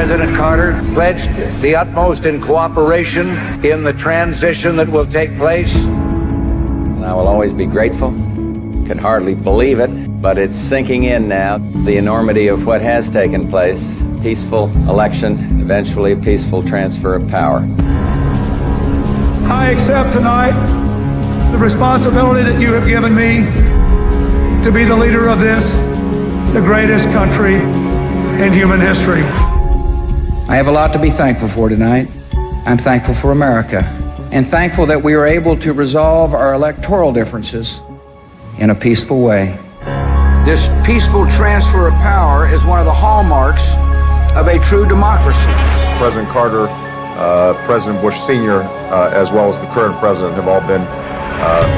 President Carter pledged the utmost in cooperation in the transition that will take place. And I will always be grateful. Can hardly believe it, but it's sinking in now, the enormity of what has taken place. Peaceful election, eventually a peaceful transfer of power. I accept tonight the responsibility that you have given me to be the leader of this, the greatest country in human history. I have a lot to be thankful for tonight. I'm thankful for America and thankful that we are able to resolve our electoral differences in a peaceful way. This peaceful transfer of power is one of the hallmarks of a true democracy. President Carter, President Bush Sr., as well as the current president have all been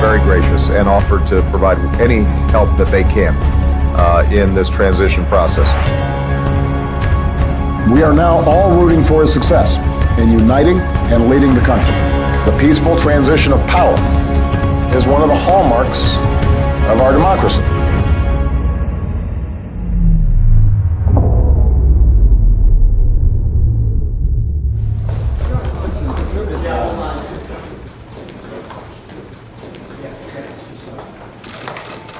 very gracious and offered to provide any help that they can in this transition process. We are now all rooting for his success in uniting and leading the country. The peaceful transition of power is one of the hallmarks of our democracy.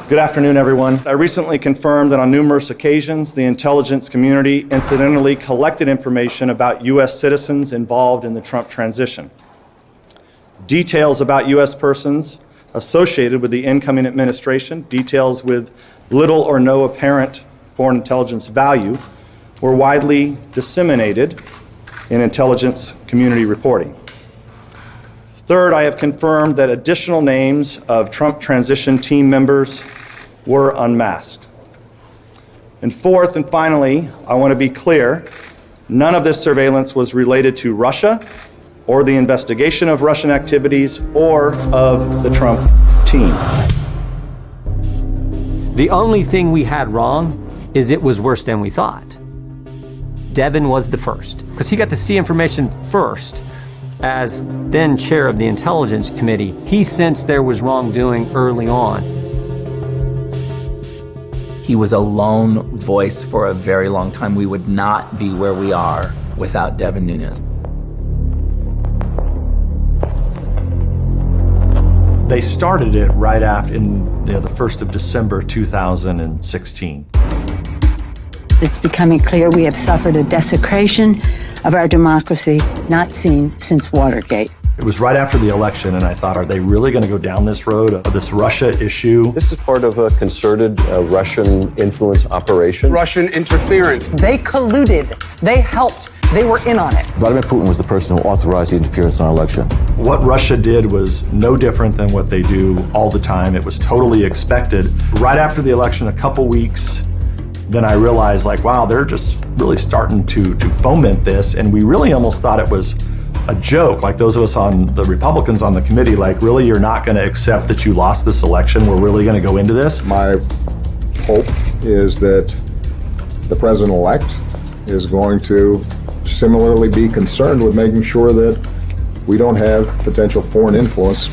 Good afternoon, everyone. I recently confirmed that on numerous occasions, the intelligence community incidentally collected information about U.S. citizens involved in the Trump transition. Details about U.S. persons associated with the incoming administration, details with little or no apparent foreign intelligence value, were widely disseminated in intelligence community reporting. Third, I have confirmed that additional names of Trump transition team members were unmasked. And fourth and finally, I want to be clear, none of this surveillance was related to Russia or the investigation of Russian activities or of the Trump team. The only thing we had wrong is it was worse than we thought. Devin was the first, because he got to see information first. As then chair of the Intelligence Committee, he sensed there was wrongdoing early on. He was a lone voice for a very long time. We would not be where we are without Devin Nunes. They started it right after, the 1st of December 2016. It's becoming clear we have suffered a desecration of our democracy not seen since Watergate. It was right after the election, and I thought, are they really going to go down this road of this Russia issue? This is part of a concerted Russian influence operation. Russian interference. They colluded. They helped. They were in on it. Vladimir Putin was the person who authorized the interference in our election. What Russia did was no different than what they do all the time. It was totally expected. Right after the election, a couple weeks, then I realized, wow, they're just really starting to foment this, and we really almost thought it was a joke, like those of us on the Republicans on the committee, really, you're not going to accept that you lost this election? We're really going to go into this? My hope is that the president-elect is going to similarly be concerned with making sure that we don't have potential foreign influence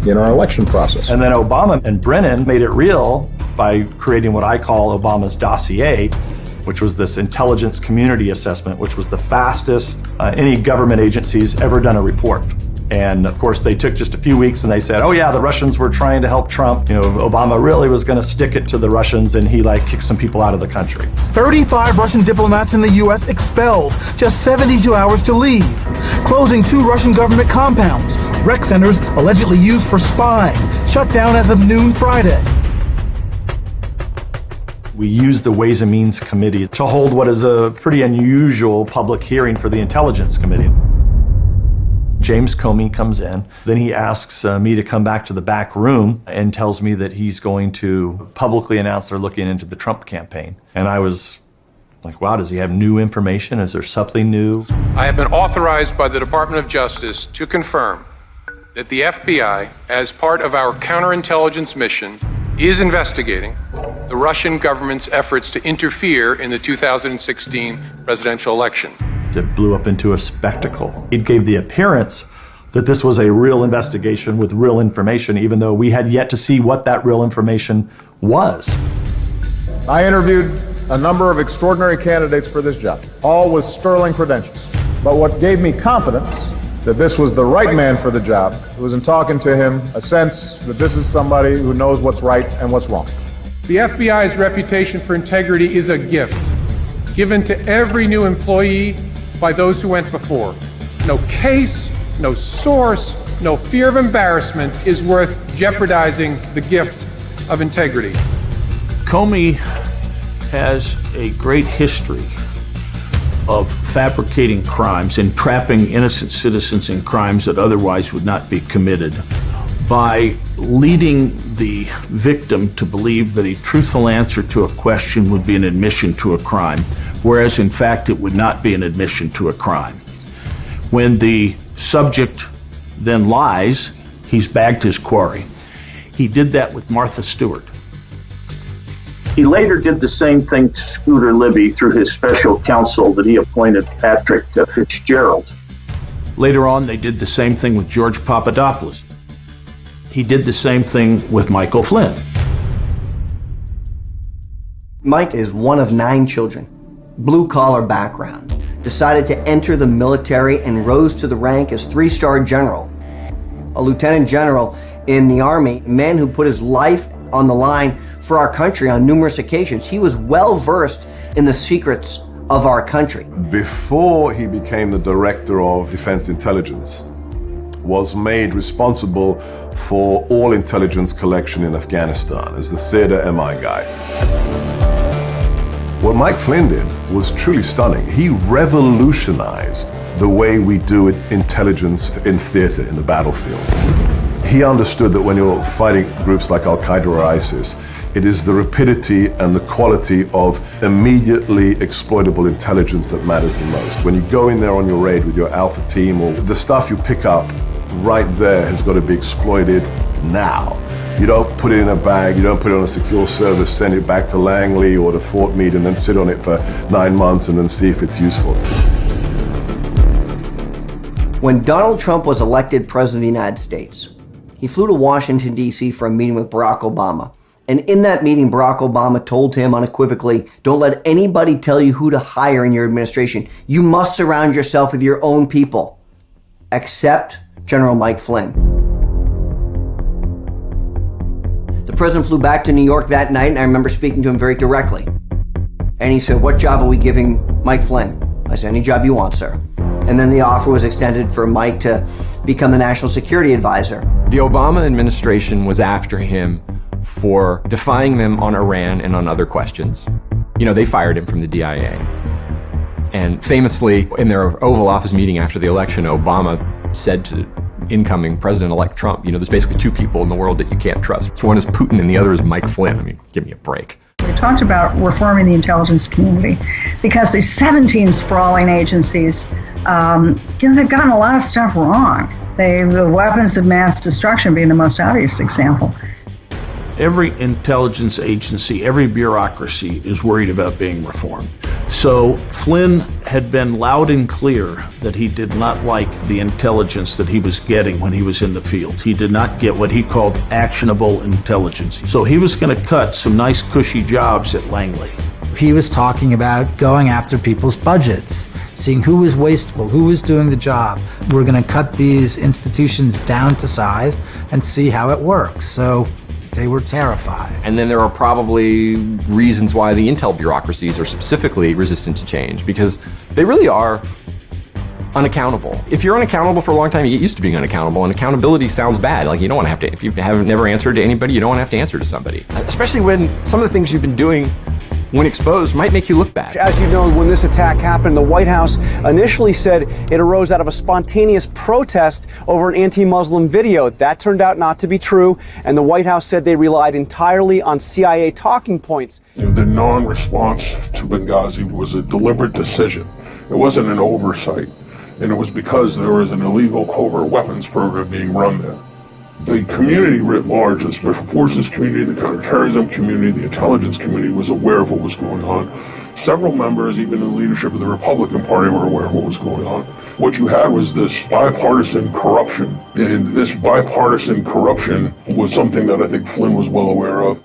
in our election process. And then Obama and Brennan made it real by creating what I call Obama's dossier, which was this intelligence community assessment, which was the fastest any government agency's ever done a report. And of course, they took just a few weeks and they said, oh yeah, the Russians were trying to help Trump. Obama really was going to stick it to the Russians, and he kicked some people out of the country. 35 Russian diplomats in the U.S. expelled, just 72 hours to leave. Closing 2 Russian government compounds, rec centers allegedly used for spying, shut down as of noon Friday. We used the Ways and Means Committee to hold what is a pretty unusual public hearing for the Intelligence Committee. James Comey comes in, then he asks me to come back to the back room and tells me that he's going to publicly announce they're looking into the Trump campaign. And I was like, wow, does he have new information? Is there something new? I have been authorized by the Department of Justice to confirm that the FBI, as part of our counterintelligence mission, is investigating the Russian government's efforts to interfere in the 2016 presidential election. It blew up into a spectacle. It gave the appearance that this was a real investigation with real information, even though we had yet to see what that real information was. I interviewed a number of extraordinary candidates for this job, all with sterling credentials. But what gave me confidence that this was the right man for the job was in talking to him a sense that this is somebody who knows what's right and what's wrong. The FBI's reputation for integrity is a gift given to every new employee by those who went before. No case, no source, no fear of embarrassment is worth jeopardizing the gift of integrity. Comey has a great history of fabricating crimes and trapping innocent citizens in crimes that otherwise would not be committed by leading the victim to believe that a truthful answer to a question would be an admission to a crime, whereas in fact it would not be an admission to a crime. When the subject then lies, he's bagged his quarry. He did that with Martha Stewart. He later did the same thing to Scooter Libby through his special counsel that he appointed, Patrick Fitzgerald. Later on, they did the same thing with George Papadopoulos. He did the same thing with Michael Flynn. Mike is one of 9 children, blue-collar background, decided to enter the military and rose to the rank as 3-star general. A lieutenant general in the Army, a man who put his life on the line for our country on numerous occasions. He was well versed in the secrets of our country. Before he became the director of Defense Intelligence, was made responsible for all intelligence collection in Afghanistan as the theater MI guy. What Mike Flynn did was truly stunning. He revolutionized the way we do intelligence in theater, in the battlefield. He understood that when you're fighting groups like Al-Qaeda or ISIS, it is the rapidity and the quality of immediately exploitable intelligence that matters the most. When you go in there on your raid with your alpha team, or the stuff you pick up right there has got to be exploited now. You don't put it in a bag, you don't put it on a secure server, send it back to Langley or to Fort Meade and then sit on it for 9 months and then see if it's useful. When Donald Trump was elected president of the United States, he flew to Washington, D.C. for a meeting with Barack Obama. And in that meeting, Barack Obama told him unequivocally, don't let anybody tell you who to hire in your administration. You must surround yourself with your own people, except General Mike Flynn. The president flew back to New York that night, and I remember speaking to him very directly. And he said, what job are we giving Mike Flynn? I said, any job you want, sir. And then the offer was extended for Mike to become the national security advisor. The Obama administration was after him for defying them on Iran and on other questions. You know, they fired him from the DIA. And famously, in their Oval Office meeting after the election, Obama said to incoming President-elect Trump, you know, there's basically 2 people in the world that you can't trust. So one is Putin and the other is Mike Flynn. I mean, give me a break. We talked about reforming the intelligence community because these 17 sprawling agencies, they've gotten a lot of stuff wrong. The weapons of mass destruction being the most obvious example. Every intelligence agency, every bureaucracy is worried about being reformed. So Flynn had been loud and clear that he did not like the intelligence that he was getting when he was in the field. He did not get what he called actionable intelligence. So he was going to cut some nice cushy jobs at Langley. He was talking about going after people's budgets, seeing who was wasteful, who was doing the job. We're going to cut these institutions down to size and see how it works. So they were terrified. And then there are probably reasons why the intel bureaucracies are specifically resistant to change, because they really are unaccountable. If you're unaccountable for a long time, you get used to being unaccountable, and accountability sounds bad. Like, you don't want to have to, if you haven't never answered to anybody, you don't want to have to answer to somebody. Especially when some of the things you've been doing when exposed might make you look bad. As you know, when this attack happened, the White House initially said it arose out of a spontaneous protest over an anti-Muslim video. That turned out not to be true, and the White House said they relied entirely on CIA talking points. The non-response to Benghazi was a deliberate decision. It wasn't an oversight, and it was because there was an illegal covert weapons program being run there. The community writ large, the Special Forces community, the counterterrorism community, the intelligence community was aware of what was going on. Several members, even in the leadership of the Republican Party, were aware of what was going on. What you had was this bipartisan corruption, and this bipartisan corruption was something that I think Flynn was well aware of.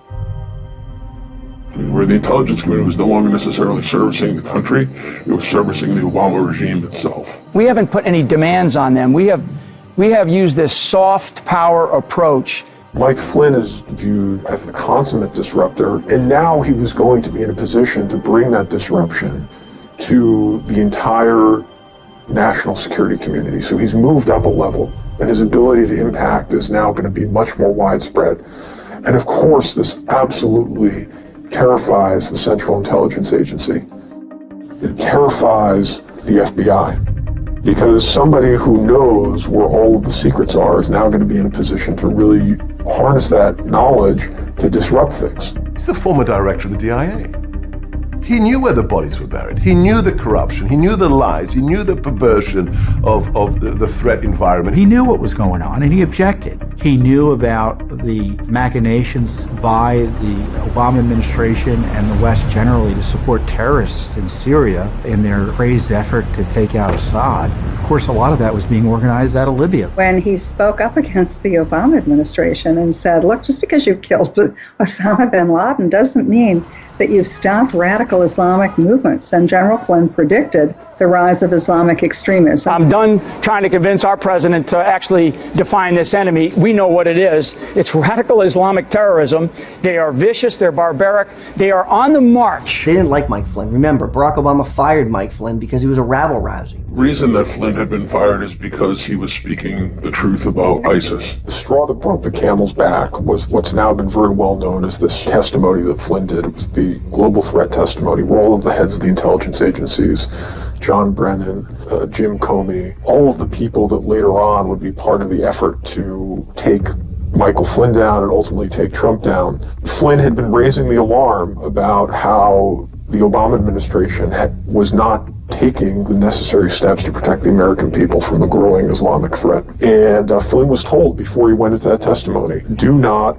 where the intelligence community was no longer necessarily servicing the country, it was servicing the Obama regime itself. We haven't put any demands on them. We have used this soft power approach. Mike Flynn is viewed as the consummate disruptor, and now he was going to be in a position to bring that disruption to the entire national security community. So he's moved up a level, and his ability to impact is now going to be much more widespread. And of course, this absolutely terrifies the Central Intelligence Agency. It terrifies the FBI. Because somebody who knows where all of the secrets are is now going to be in a position to really harness that knowledge to disrupt things. He's the former director of the DIA. He knew where the bodies were buried. He knew the corruption. He knew the lies. He knew the perversion of the threat environment. He knew what was going on, and he objected. He knew about the machinations by the Obama administration and the West generally to support terrorists in Syria in their crazed effort to take out Assad. Of course, a lot of that was being organized out of Libya. When he spoke up against the Obama administration and said, look, just because you killed Osama bin Laden doesn't mean that you've stopped radical Islamic movements. And General Flynn predicted the rise of Islamic extremism. I'm done trying to convince our president to actually define this enemy. We know what it is. It's radical Islamic terrorism. They are vicious. They're barbaric. They are on the march. They didn't like Mike Flynn. Remember, Barack Obama fired Mike Flynn because he was a rabble-rouser. The reason that Flynn had been fired is because he was speaking the truth about ISIS. The straw that broke the camel's back was what's now been very well known as this testimony that Flynn did. It was the global threat testimony where all of the heads of the intelligence agencies, John Brennan, Jim Comey, all of the people that later on would be part of the effort to take Michael Flynn down and ultimately take Trump down. Flynn had been raising the alarm about how the Obama administration was not taking the necessary steps to protect the American people from the growing Islamic threat. And Flynn was told before he went into that testimony, do not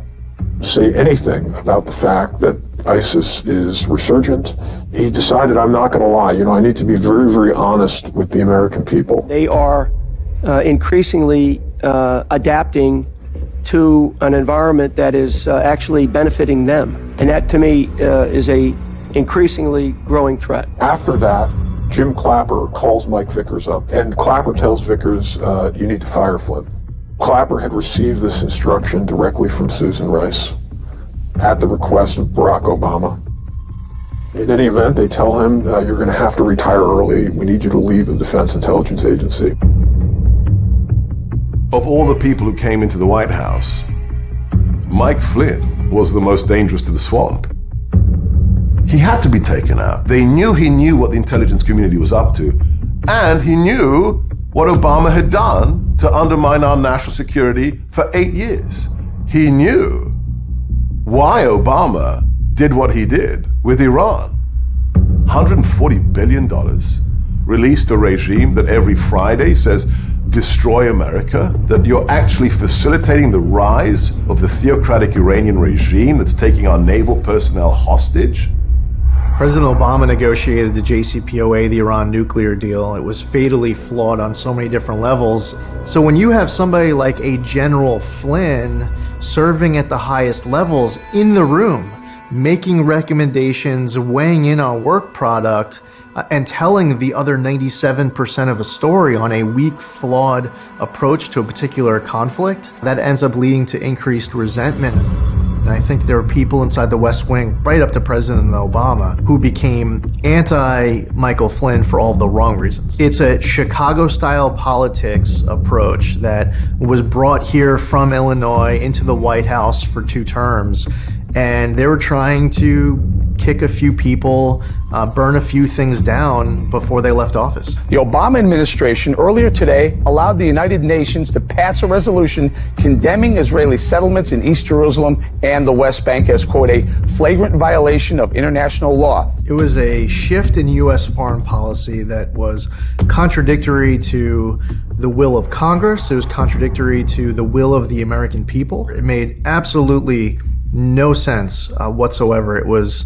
say anything about the fact that ISIS is resurgent. He decided, I'm not going to lie. I need to be very, very honest with the American people. They are increasingly adapting to an environment that is actually benefiting them. And that, to me, is a increasingly growing threat. After that, Jim Clapper calls Mike Vickers up, and Clapper tells Vickers, you need to fire Flynn. Clapper had received this instruction directly from Susan Rice at the request of Barack Obama. In any event, they tell him, you're going to have to retire early. We need you to leave the Defense Intelligence Agency. Of all the people who came into the White House, Mike Flynn was the most dangerous to the swamp. He had to be taken out. They knew he knew what the intelligence community was up to, and he knew what Obama had done to undermine our national security for 8 years. He knew why Obama did what he did with Iran. $140 billion, released a regime that every Friday says, destroy America, that you're actually facilitating the rise of the theocratic Iranian regime that's taking our naval personnel hostage. President Obama negotiated the JCPOA, the Iran nuclear deal. It was fatally flawed on so many different levels. So when you have somebody like a General Flynn serving at the highest levels in the room, making recommendations, weighing in on work product, and telling the other 97% of a story on a weak, flawed approach to a particular conflict, that ends up leading to increased resentment. And I think there are people inside the West Wing, right up to President Obama, who became anti-Michael Flynn for all the wrong reasons. It's a Chicago-style politics approach that was brought here from Illinois into the White House for 2 terms. And they were trying to kick a few people, burn a few things down before they left office. The Obama administration earlier today allowed the United Nations to pass a resolution condemning Israeli settlements in East Jerusalem and the West Bank as, quote, a flagrant violation of international law. It was a shift in U.S. foreign policy that was contradictory to the will of Congress. It was contradictory to the will of the American people. It made absolutely no sense whatsoever. It was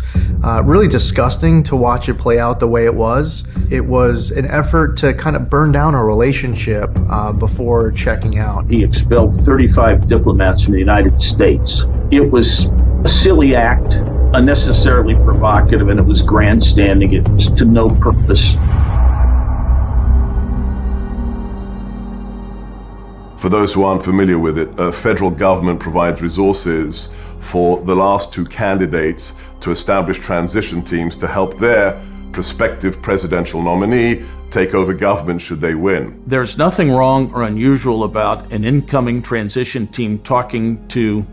really disgusting to watch it play out the way it was. It was an effort to kind of burn down a relationship before checking out. He expelled 35 diplomats from the United States. It was a silly act. unnecessarily provocative, and it was grandstanding. It was to no purpose. For those who aren't familiar with it, federal government provides resources for the last two candidates to establish transition teams to help their prospective presidential nominee take over government should they win. There's nothing wrong or unusual about an incoming transition team talking to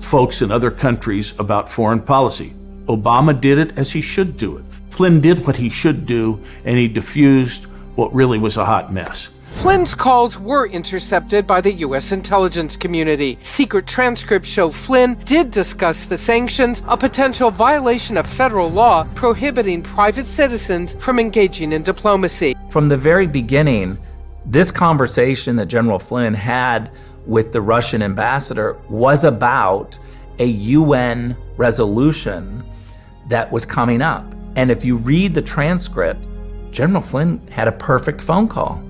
folks in other countries about foreign policy. Obama did it as he should do it. Flynn did what he should do, and he diffused what really was a hot mess. Flynn's calls were intercepted by the U.S. intelligence community. Secret transcripts show Flynn did discuss the sanctions, a potential violation of federal law prohibiting private citizens from engaging in diplomacy. From the very beginning, this conversation that General Flynn had with the Russian ambassador was about a UN resolution that was coming up. And if you read the transcript, General Flynn had a perfect phone call.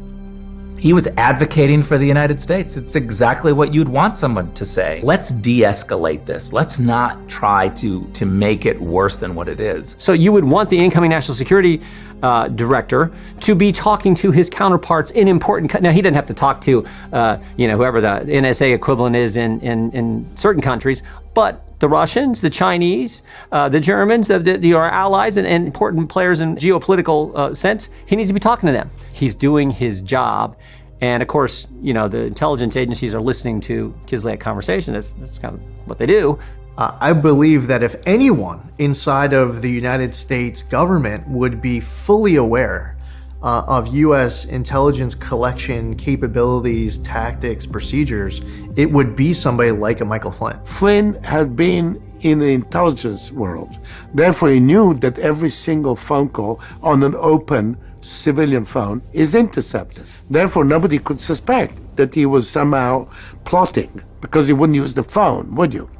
He was advocating for the United States. It's exactly what you'd want someone to say. Let's de-escalate this. Let's not try to make it worse than what it is. So you would want the incoming national security director to be talking to his counterparts in important. Now he didn't have to talk to, whoever the NSA equivalent is in certain countries, but the Russians, the Chinese, the Germans, our allies and important players in geopolitical sense, he needs to be talking to them. He's doing his job. And of course, the intelligence agencies are listening to Kislyak conversation. That's kind of what they do. I believe that if anyone inside of the United States government would be fully aware of U.S. intelligence collection capabilities, tactics, procedures, it would be somebody like a Michael Flynn. Flynn had been in the intelligence world. Therefore, he knew that every single phone call on an open civilian phone is intercepted. Therefore, nobody could suspect that he was somehow plotting, because he wouldn't use the phone, would you?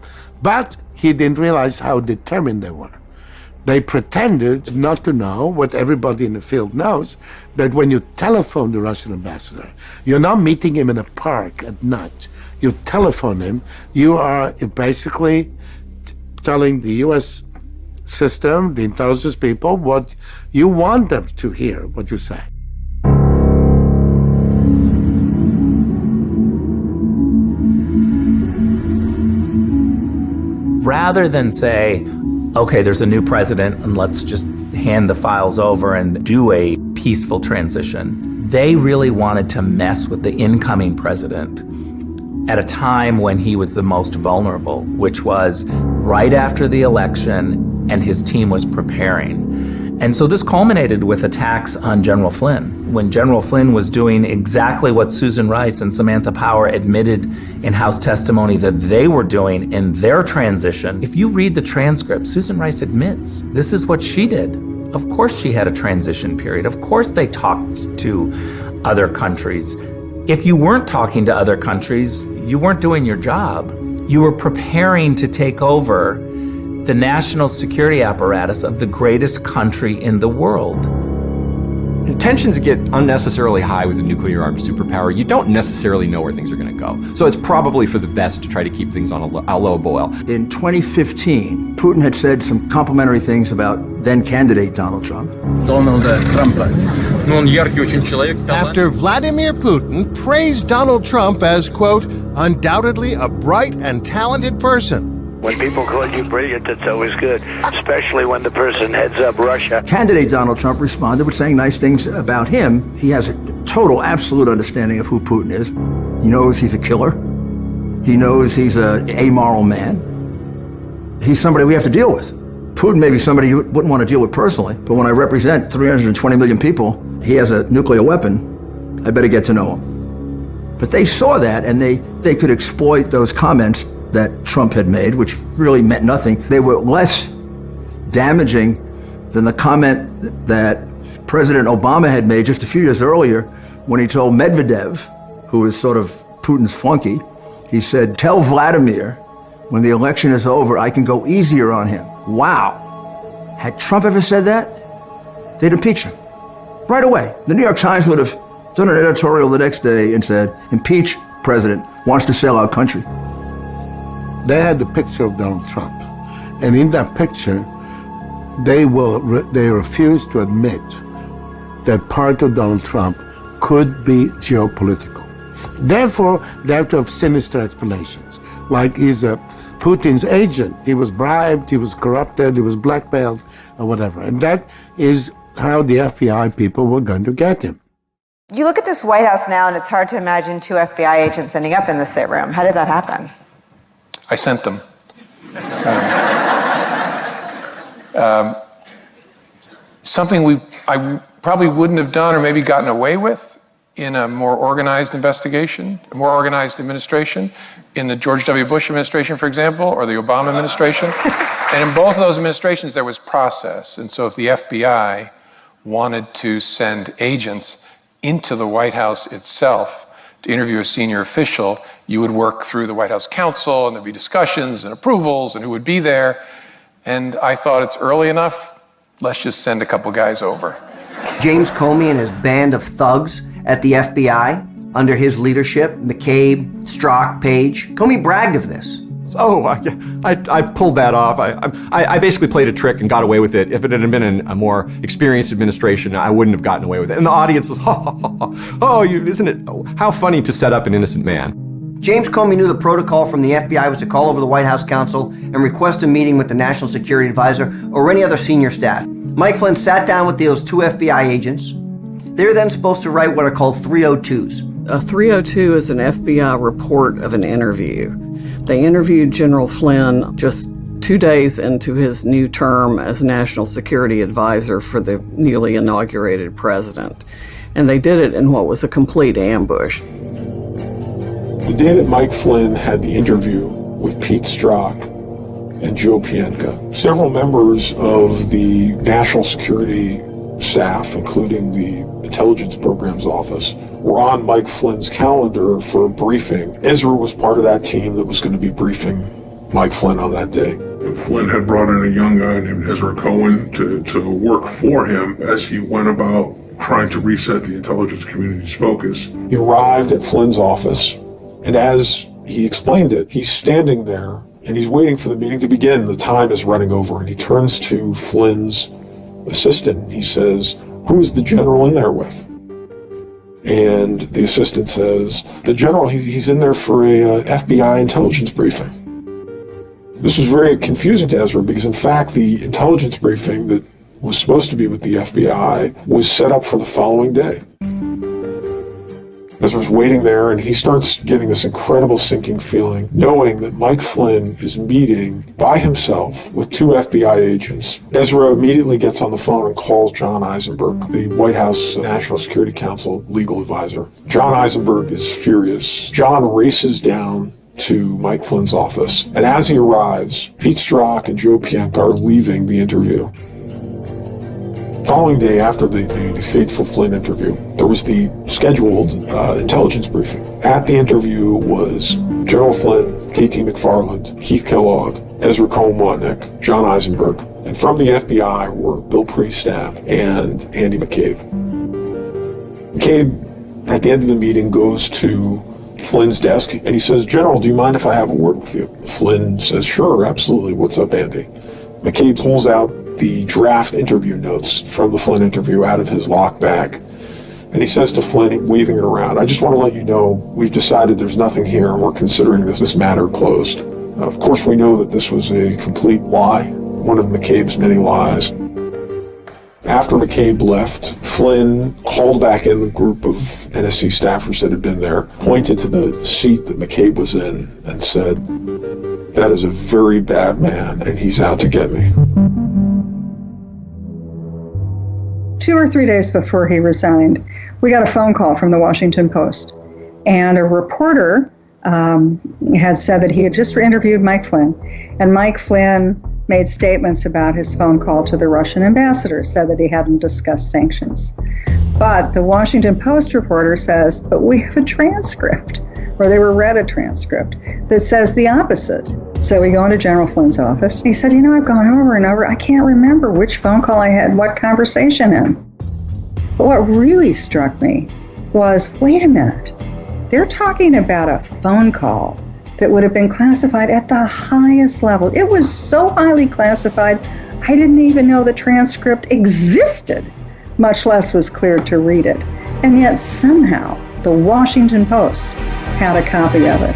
But he didn't realize how determined they were. They pretended not to know what everybody in the field knows, that when you telephone the Russian ambassador, you're not meeting him in a park at night. You telephone him, you are basically telling the U.S. system, the intelligence people, what you want them to hear, what you say. Rather than say, okay, there's a new president and let's just hand the files over and do a peaceful transition, they really wanted to mess with the incoming president at a time when he was the most vulnerable, which was right after the election and his team was preparing. And so this culminated with attacks on General Flynn. When General Flynn was doing exactly what Susan Rice and Samantha Power admitted in House testimony that they were doing in their transition, if you read the transcript, Susan Rice admits this is what she did. Of course she had a transition period. Of course they talked to other countries. If you weren't talking to other countries, you weren't doing your job. You were preparing to take over the national security apparatus of the greatest country in the world. Tensions get unnecessarily high with a nuclear-armed superpower. You don't necessarily know where things are going to go. So it's probably for the best to try to keep things on a low boil. In 2015, Putin had said some complimentary things about then-candidate Donald Trump. After Vladimir Putin praised Donald Trump as, quote, undoubtedly a bright and talented person. When people call you brilliant, it's always good, especially when the person heads up Russia. Candidate Donald Trump responded with saying nice things about him. He has a total, absolute understanding of who Putin is. He knows he's a killer. He knows he's an amoral man. He's somebody we have to deal with. Putin may be somebody you wouldn't want to deal with personally, but when I represent 320 million people, he has a nuclear weapon, I better get to know him. But they saw that, and they could exploit those comments that Trump had made, which really meant nothing. They were less damaging than the comment that President Obama had made just a few years earlier when he told Medvedev, who was sort of Putin's flunky, he said, tell Vladimir when the election is over, I can go easier on him. Wow. Had Trump ever said that, they'd impeach him right away. The New York Times would have done an editorial the next day and said, impeach president, wants to sell our country. They had the picture of Donald Trump, And in that picture, they refuse to admit that part of Donald Trump could be geopolitical. Therefore, they have to have sinister explanations, like he's Putin's agent. He was bribed, he was corrupted, he was blackmailed, or whatever. And that is how the FBI people were going to get him. You look at this White House now, and it's hard to imagine two FBI agents ending up in the same room. How did that happen? I sent them. Something I probably wouldn't have done or maybe gotten away with in a more organized investigation, a more organized administration, in the George W. Bush administration, for example, or the Obama administration. And in both of those administrations, there was process. And so if the FBI wanted to send agents into the White House itself to interview a senior official, you would work through the White House counsel, and there'd be discussions and approvals and who would be there. And I thought it's early enough, let's just send a couple guys over. James Comey and his band of thugs at the FBI, under his leadership, McCabe, Strzok, Page. Comey bragged of this. Oh, I pulled that off. I basically played a trick and got away with it. If it had been a more experienced administration, I wouldn't have gotten away with it. And the audience was, isn't it? How funny to set up an innocent man. James Comey knew the protocol from the FBI was to call over the White House counsel and request a meeting with the National Security Advisor or any other senior staff. Mike Flynn sat down with those two FBI agents. They were then supposed to write what are called 302s. A 302 is an FBI report of an interview. They interviewed General Flynn just 2 days into his new term as National Security Advisor for the newly inaugurated president. And they did it in what was a complete ambush. The day that Mike Flynn had the interview with Pete Strzok and Joe Pientka, several members of the national security staff, including the intelligence programs office, were on Mike Flynn's calendar for a briefing. Ezra was part of that team that was going to be briefing Mike Flynn on that day. Flynn had brought in a young guy named Ezra Cohen to work for him as he went about trying to reset the intelligence community's focus. He arrived at Flynn's office, and as he explained it, he's standing there and he's waiting for the meeting to begin. The time is running over, and he turns to Flynn's assistant. He says, "Who's the general in there with?" And the assistant says, "The general, he's in there for a FBI intelligence briefing." This was very confusing to Ezra because, in fact, the intelligence briefing that was supposed to be with the FBI was set up for the following day. Ezra's waiting there, and he starts getting this incredible sinking feeling, knowing that Mike Flynn is meeting by himself with two FBI agents. Ezra immediately gets on the phone and calls John Eisenberg, the White House National Security Council legal advisor. John Eisenberg is furious. John races down to Mike Flynn's office, and as he arrives, Pete Strzok and Joe Pientka are leaving the interview. The following day after the fateful Flynn interview, there was the scheduled intelligence briefing. At the interview was General Flynn, KT McFarland, Keith Kellogg, Ezra Cohen-Watnick, John Eisenberg, and from the FBI were Bill Priestap and Andy McCabe. McCabe, at the end of the meeting, goes to Flynn's desk and he says, "General, do you mind if I have a word with you?" Flynn says, "Sure, absolutely. What's up, Andy?" McCabe pulls out the draft interview notes from the Flynn interview out of his lock bag. And he says to Flynn, waving it around, "I just want to let you know we've decided there's nothing here and we're considering this matter closed." Of course, we know that this was a complete lie, one of McCabe's many lies. After McCabe left, Flynn called back in the group of NSC staffers that had been there, pointed to the seat that McCabe was in, and said, "That is a very bad man, and he's out to get me." 2 or 3 days before he resigned, we got a phone call from the Washington Post. And a reporter had said that he had just interviewed Mike Flynn. And Mike Flynn made statements about his phone call to the Russian ambassador, said that he hadn't discussed sanctions. But the Washington Post reporter says, but we have a transcript, or they read a transcript, that says the opposite. So we go into General Flynn's office. He said, I've gone over and over. I can't remember which phone call I had, what conversation in. But what really struck me was, wait a minute. They're talking about a phone call that would have been classified at the highest level. It was so highly classified, I didn't even know the transcript existed, much less was cleared to read it. And yet somehow the Washington Post had a copy of it.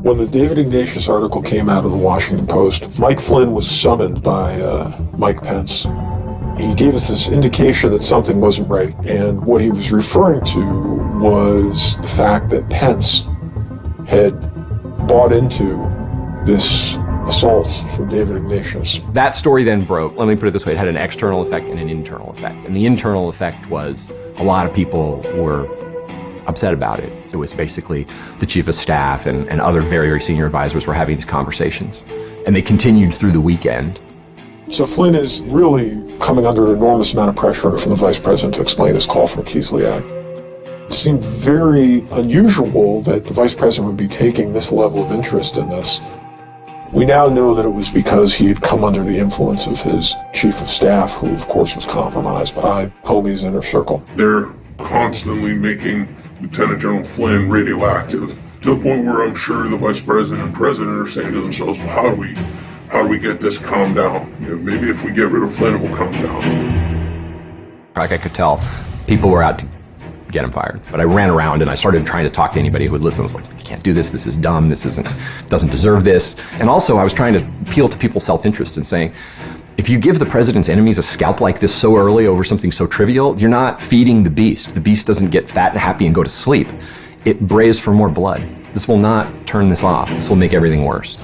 When the David Ignatius article came out of the Washington Post, Mike Flynn was summoned by Mike Pence. He gave us this indication that something wasn't right, and what he was referring to was the fact that Pence had bought into this assault from David Ignatius. That story then broke. Let me put it this way. It had an external effect and an internal effect. And the internal effect was a lot of people were upset about it. It was basically the chief of staff and other very, very senior advisors were having these conversations. And they continued through the weekend. So Flynn is really coming under an enormous amount of pressure from the vice president to explain his call from Kislyak. It seemed very unusual that the vice president would be taking this level of interest in this. We now know that it was because he had come under the influence of his chief of staff, who of course was compromised by Comey's inner circle. They're constantly making Lieutenant General Flynn radioactive, to the point where I'm sure the vice president and president are saying to themselves, well, how do we get this calmed down? You know, maybe if we get rid of Flynn, it will calm down. Like I could tell, people were out to get him fired. But I ran around and I started trying to talk to anybody who would listen. I was like, you can't do this. This is dumb. This doesn't deserve this. And also I was trying to appeal to people's self-interest and saying, if you give the president's enemies a scalp like this so early over something so trivial, you're not feeding the beast. The beast doesn't get fat and happy and go to sleep. It brays for more blood. This will not turn this off. This will make everything worse.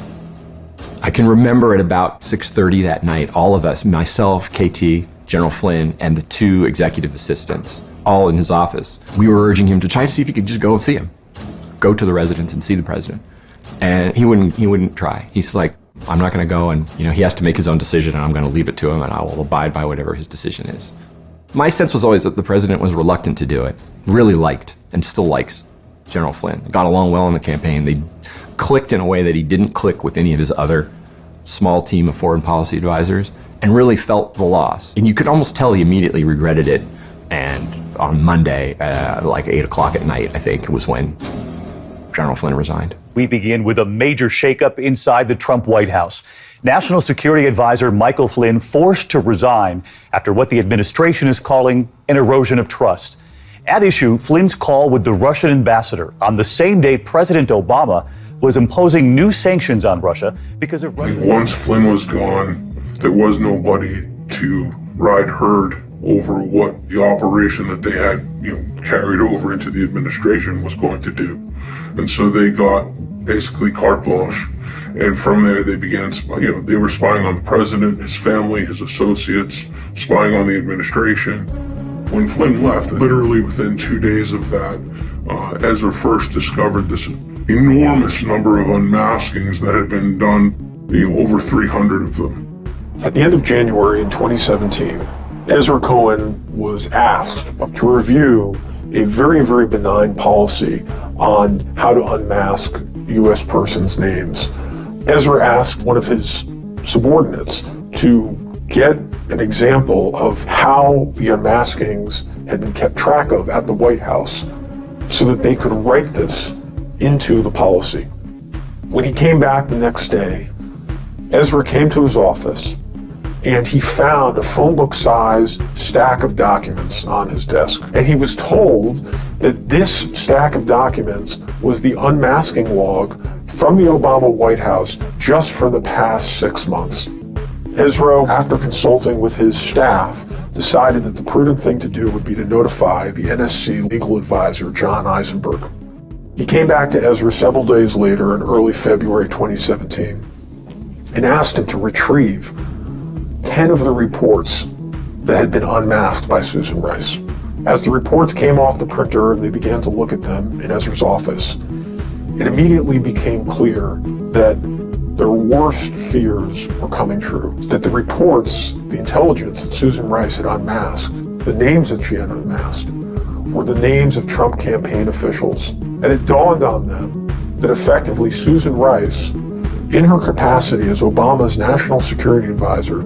I can remember at about 6:30 that night, all of us, myself, KT, General Flynn, and the two executive assistants, all in his office, we were urging him to try to see if he could just go and see him. Go to the residence and see the president. And he wouldn't try. He's like, I'm not going to go, and he has to make his own decision, and I'm going to leave it to him, and I will abide by whatever his decision is. My sense was always that the president was reluctant to do it, really liked and still likes General Flynn. Got along well in the campaign. They clicked in a way that he didn't click with any of his other small team of foreign policy advisors, and really felt the loss. And you could almost tell he immediately regretted it. And on Monday, like 8 o'clock at night, I think, was when General Flynn resigned. We begin with a major shakeup inside the Trump White House. National Security Advisor Michael Flynn forced to resign after what the administration is calling an erosion of trust. At issue, Flynn's call with the Russian ambassador on the same day President Obama was imposing new sanctions on Russia because of Russia. Once Flynn was gone, there was nobody to ride herd over what the operation that they had, carried over into the administration was going to do. And so they got basically carte blanche. And from there, they began, they were spying on the president, his family, his associates, spying on the administration. When Flynn left, literally within 2 days of that, Ezra first discovered this enormous number of unmaskings that had been done, over 300 of them. At the end of January in 2017, Ezra Cohen was asked to review a very, very benign policy on how to unmask U.S. persons' names. Ezra asked one of his subordinates to get an example of how the unmaskings had been kept track of at the White House so that they could write this into the policy. When he came back the next day, Ezra came to his office and he found a phone book-sized stack of documents on his desk. And he was told that this stack of documents was the unmasking log from the Obama White House just for the past 6 months. Ezra, after consulting with his staff, decided that the prudent thing to do would be to notify the NSC legal advisor, John Eisenberg. He came back to Ezra several days later in early February 2017 and asked him to retrieve 10 of the reports that had been unmasked by Susan Rice. As the reports came off the printer and they began to look at them in Ezra's office, it immediately became clear that their worst fears were coming true. That the reports, the intelligence that Susan Rice had unmasked, the names that she had unmasked, were the names of Trump campaign officials. And it dawned on them that effectively Susan Rice, in her capacity as Obama's national security advisor,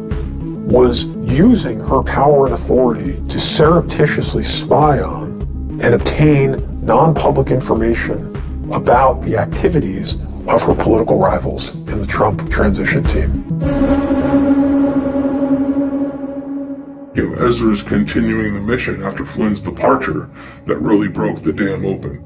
was using her power and authority to surreptitiously spy on and obtain non-public information about the activities of her political rivals in the Trump transition team. Ezra's continuing the mission after Flynn's departure that really broke the dam open.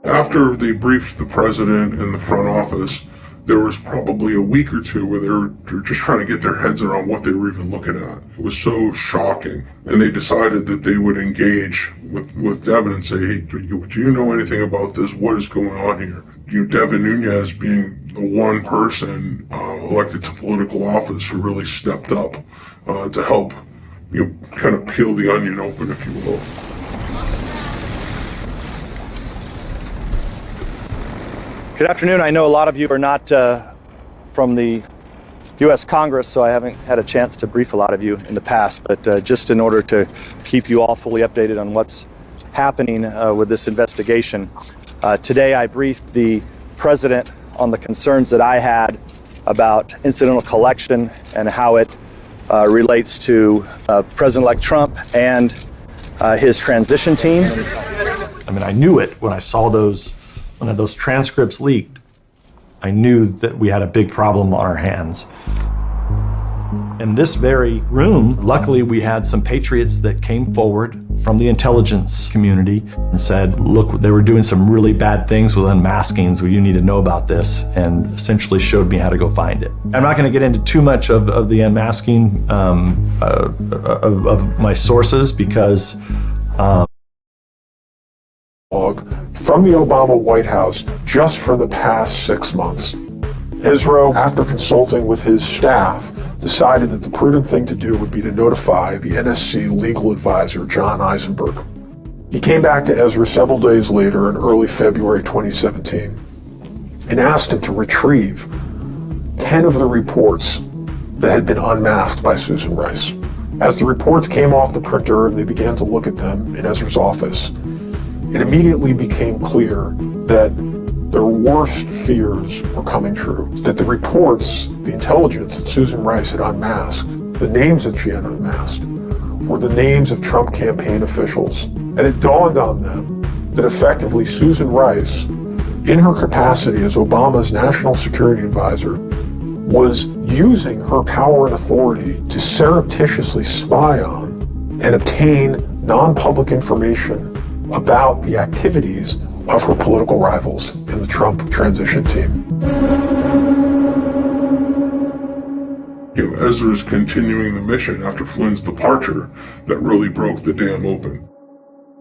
After they briefed the president and the front office, there was probably a week or two where they were just trying to get their heads around what they were even looking at. It was so shocking. And they decided that they would engage with Devin and say, hey, do you know anything about this? What is going on here? Devin Nunes being the one person elected to political office who really stepped up to help kind of peel the onion open, if you will. Good afternoon. I know a lot of you are not from the U.S. Congress, so I haven't had a chance to brief a lot of you in the past, but just in order to keep you all fully updated on what's happening with this investigation, today I briefed the president on the concerns that I had about incidental collection and how it relates to President-elect Trump and his transition team. I mean, I knew it when I saw those transcripts leaked. I knew that we had a big problem on our hands. In this very room, luckily we had some patriots that came forward from the intelligence community and said, look, they were doing some really bad things with unmasking, so you need to know about this, and essentially showed me how to go find it. I'm not going to get into too much of the unmasking of my sources because from the Obama White House just for the past 6 months. Ezra, after consulting with his staff, decided that the prudent thing to do would be to notify the NSC legal advisor, John Eisenberg. He came back to Ezra several days later in early February 2017 and asked him to retrieve 10 of the reports that had been unmasked by Susan Rice. As the reports came off the printer and they began to look at them in Ezra's office, it immediately became clear that their worst fears were coming true. That the reports, the intelligence that Susan Rice had unmasked, the names that she had unmasked, were the names of Trump campaign officials. And it dawned on them that effectively Susan Rice, in her capacity as Obama's national security advisor, was using her power and authority to surreptitiously spy on and obtain non-public information about the activities of her political rivals in the Trump transition team. Ezra's continuing the mission after Flynn's departure that really broke the dam open.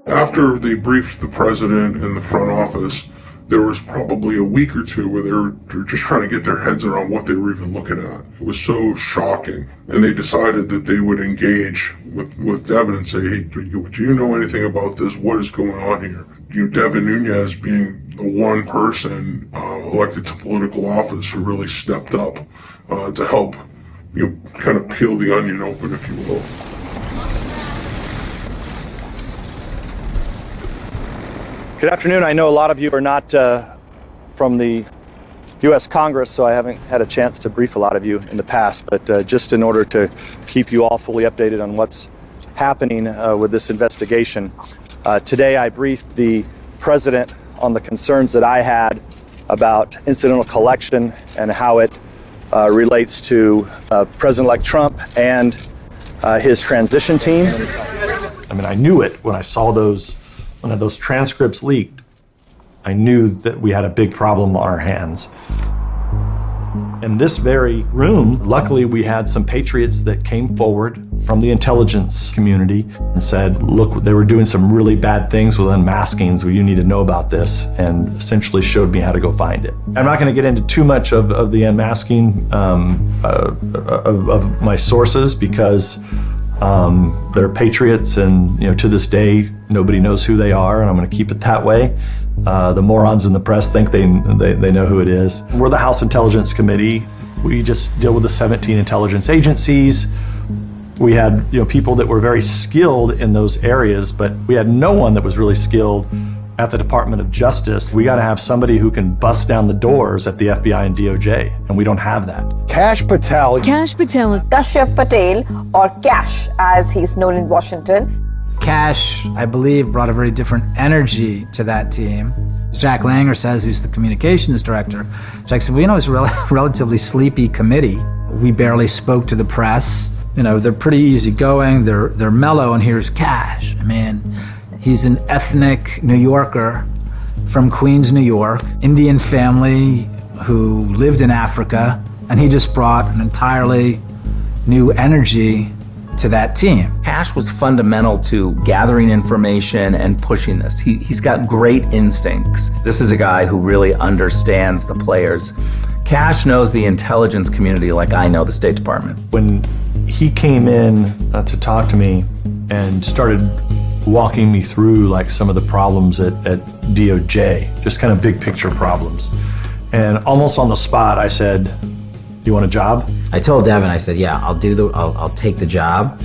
After they briefed the president and the front office, there was probably a week or two where they were just trying to get their heads around what they were even looking at. It was so shocking. And they decided that they would engage with Devin and say, hey, do you know anything about this? What is going on here? Devin Nunes being the one person elected to political office who really stepped up to help kind of peel the onion open, if you will. Good afternoon. I know a lot of you are not from the U.S. Congress, so I haven't had a chance to brief a lot of you in the past, but just in order to keep you all fully updated on what's happening with this investigation, today I briefed the president on the concerns that I had about incidental collection and how it relates to President-elect Trump and his transition team. I mean, I knew it when I saw those transcripts leaked. I knew that we had a big problem on our hands. In this very room, luckily we had some patriots that came forward from the intelligence community and said, look, they were doing some really bad things with unmasking, so you need to know about this, and essentially showed me how to go find it. I'm not going to get into too much of the unmasking of my sources because they're patriots, and to this day nobody knows who they are, and I'm going to keep it that way. The morons in the press think they know who it is. We're the House Intelligence Committee. We just deal with the 17 intelligence agencies. We had people that were very skilled in those areas, but we had no one that was really skilled at the Department of Justice. We got to have somebody who can bust down the doors at the FBI and DOJ, and we don't have that. Kash Patel. Kash Patel is Kashyap Patel, or Kash as he's known in Washington. Cash, I believe, brought a very different energy to that team. As Jack Langer says, who's the communications director, Jack said, well, it was a relatively sleepy committee. We barely spoke to the press. They're pretty easygoing, they're mellow, and here's Cash. I mean, he's an ethnic New Yorker from Queens, New York, Indian family who lived in Africa, and he just brought an entirely new energy to that team. Cash was fundamental to gathering information and pushing this. He's got great instincts. This is a guy who really understands the players. Cash knows the intelligence community like I know the State Department. When he came in to talk to me and started walking me through like some of the problems at DOJ, just kind of big picture problems. And almost on the spot, I said, do you want a job? I told Devin, I said, yeah, I'll take the job.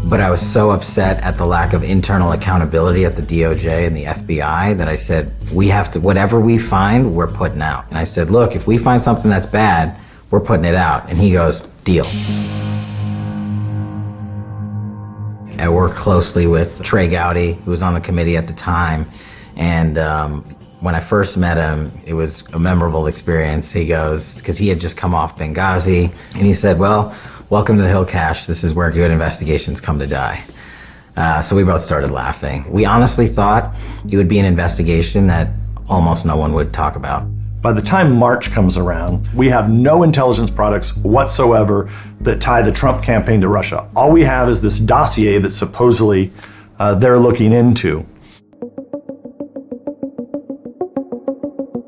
But I was so upset at the lack of internal accountability at the DOJ and the FBI that I said, we have to, whatever we find, we're putting out. And I said, look, if we find something that's bad, we're putting it out. And he goes, deal. I worked closely with Trey Gowdy, who was on the committee at the time. And when I first met him, it was a memorable experience. He goes, because he had just come off Benghazi, and he said, well, welcome to the Hill Cache. This is where good investigations come to die. So we both started laughing. We honestly thought it would be an investigation that almost no one would talk about. By the time March comes around, we have no intelligence products whatsoever that tie the Trump campaign to Russia. All we have is this dossier that supposedly they're looking into.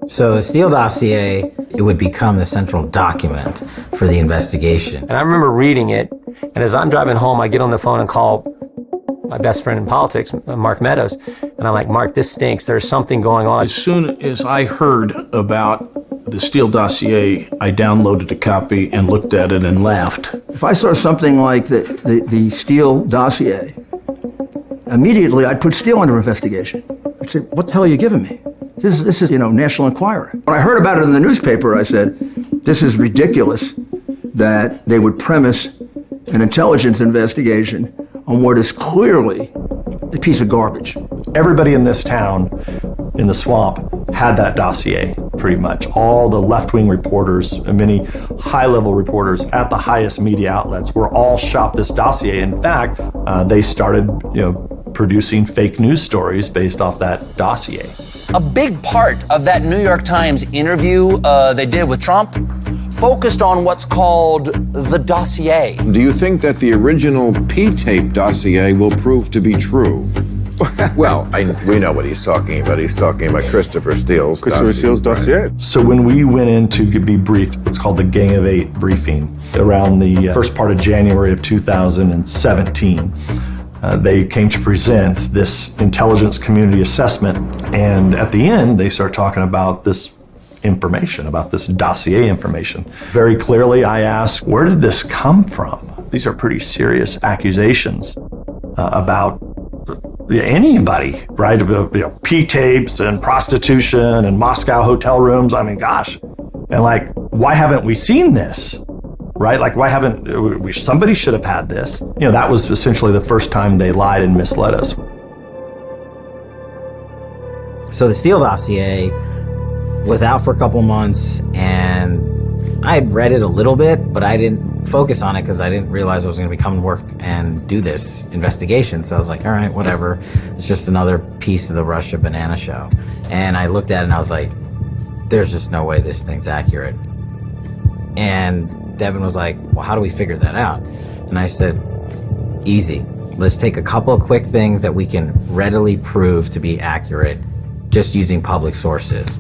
So the Steele dossier, it would become the central document for the investigation. And I remember reading it, and as I'm driving home, I get on the phone and call my best friend in politics, Mark Meadows, and I'm like, Mark, this stinks. There's something going on. As soon as I heard about the Steele dossier, I downloaded a copy and looked at it and laughed. If I saw something like the Steele dossier, immediately I'd put Steele under investigation. I'd say, what the hell are you giving me? This is National Enquirer. When I heard about it in the newspaper, I said, this is ridiculous that they would premise an intelligence investigation on what is clearly a piece of garbage. Everybody in this town, in the swamp, had that dossier, pretty much. All the left-wing reporters and many high-level reporters at the highest media outlets were all shopped this dossier. In fact, they started, producing fake news stories based off that dossier. A big part of that New York Times interview they did with Trump focused on what's called the dossier. Do you think that the original P-tape dossier will prove to be true? Well, we know what he's talking about. He's talking about Christopher Steele's dossier. So when we went in to be briefed, it's called the Gang of Eight briefing, around the first part of January of 2017. They came to present this intelligence community assessment, and at the end, they start talking about this information, about this dossier information. Very clearly, I asked, where did this come from? These are pretty serious accusations about anybody, right? P-tapes and prostitution and Moscow hotel rooms. I mean, gosh. And why haven't we seen this? Right? Why haven't we? Somebody should have had this. That was essentially the first time they lied and misled us. So the Steele dossier was out for a couple months, and I had read it a little bit, but I didn't focus on it because I didn't realize I was going to come to work and do this investigation. So I was like, all right, whatever. It's just another piece of the Russia banana show. And I looked at it and I was like, there's just no way this thing's accurate. And Devin was like, well, how do we figure that out? And I said, easy. Let's take a couple of quick things that we can readily prove to be accurate just using public sources.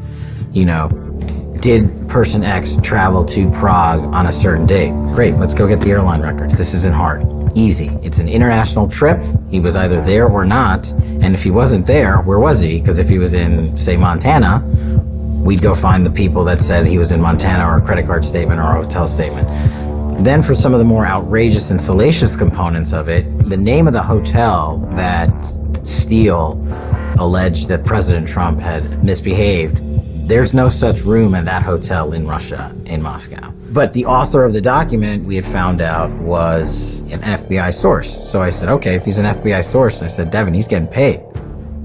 Did person X travel to Prague on a certain date? Great, let's go get the airline records. This isn't hard. Easy. It's an international trip. He was either there or not. And if he wasn't there, where was he? Because if he was in, say, Montana, we'd go find the people that said he was in Montana, or a credit card statement or a hotel statement. Then for some of the more outrageous and salacious components of it, the name of the hotel that Steele alleged that President Trump had misbehaved There's no such room in that hotel in Russia, in Moscow. But the author of the document, we had found out, was an FBI source. So I said, okay, if he's an FBI source, I said, Devin, he's getting paid.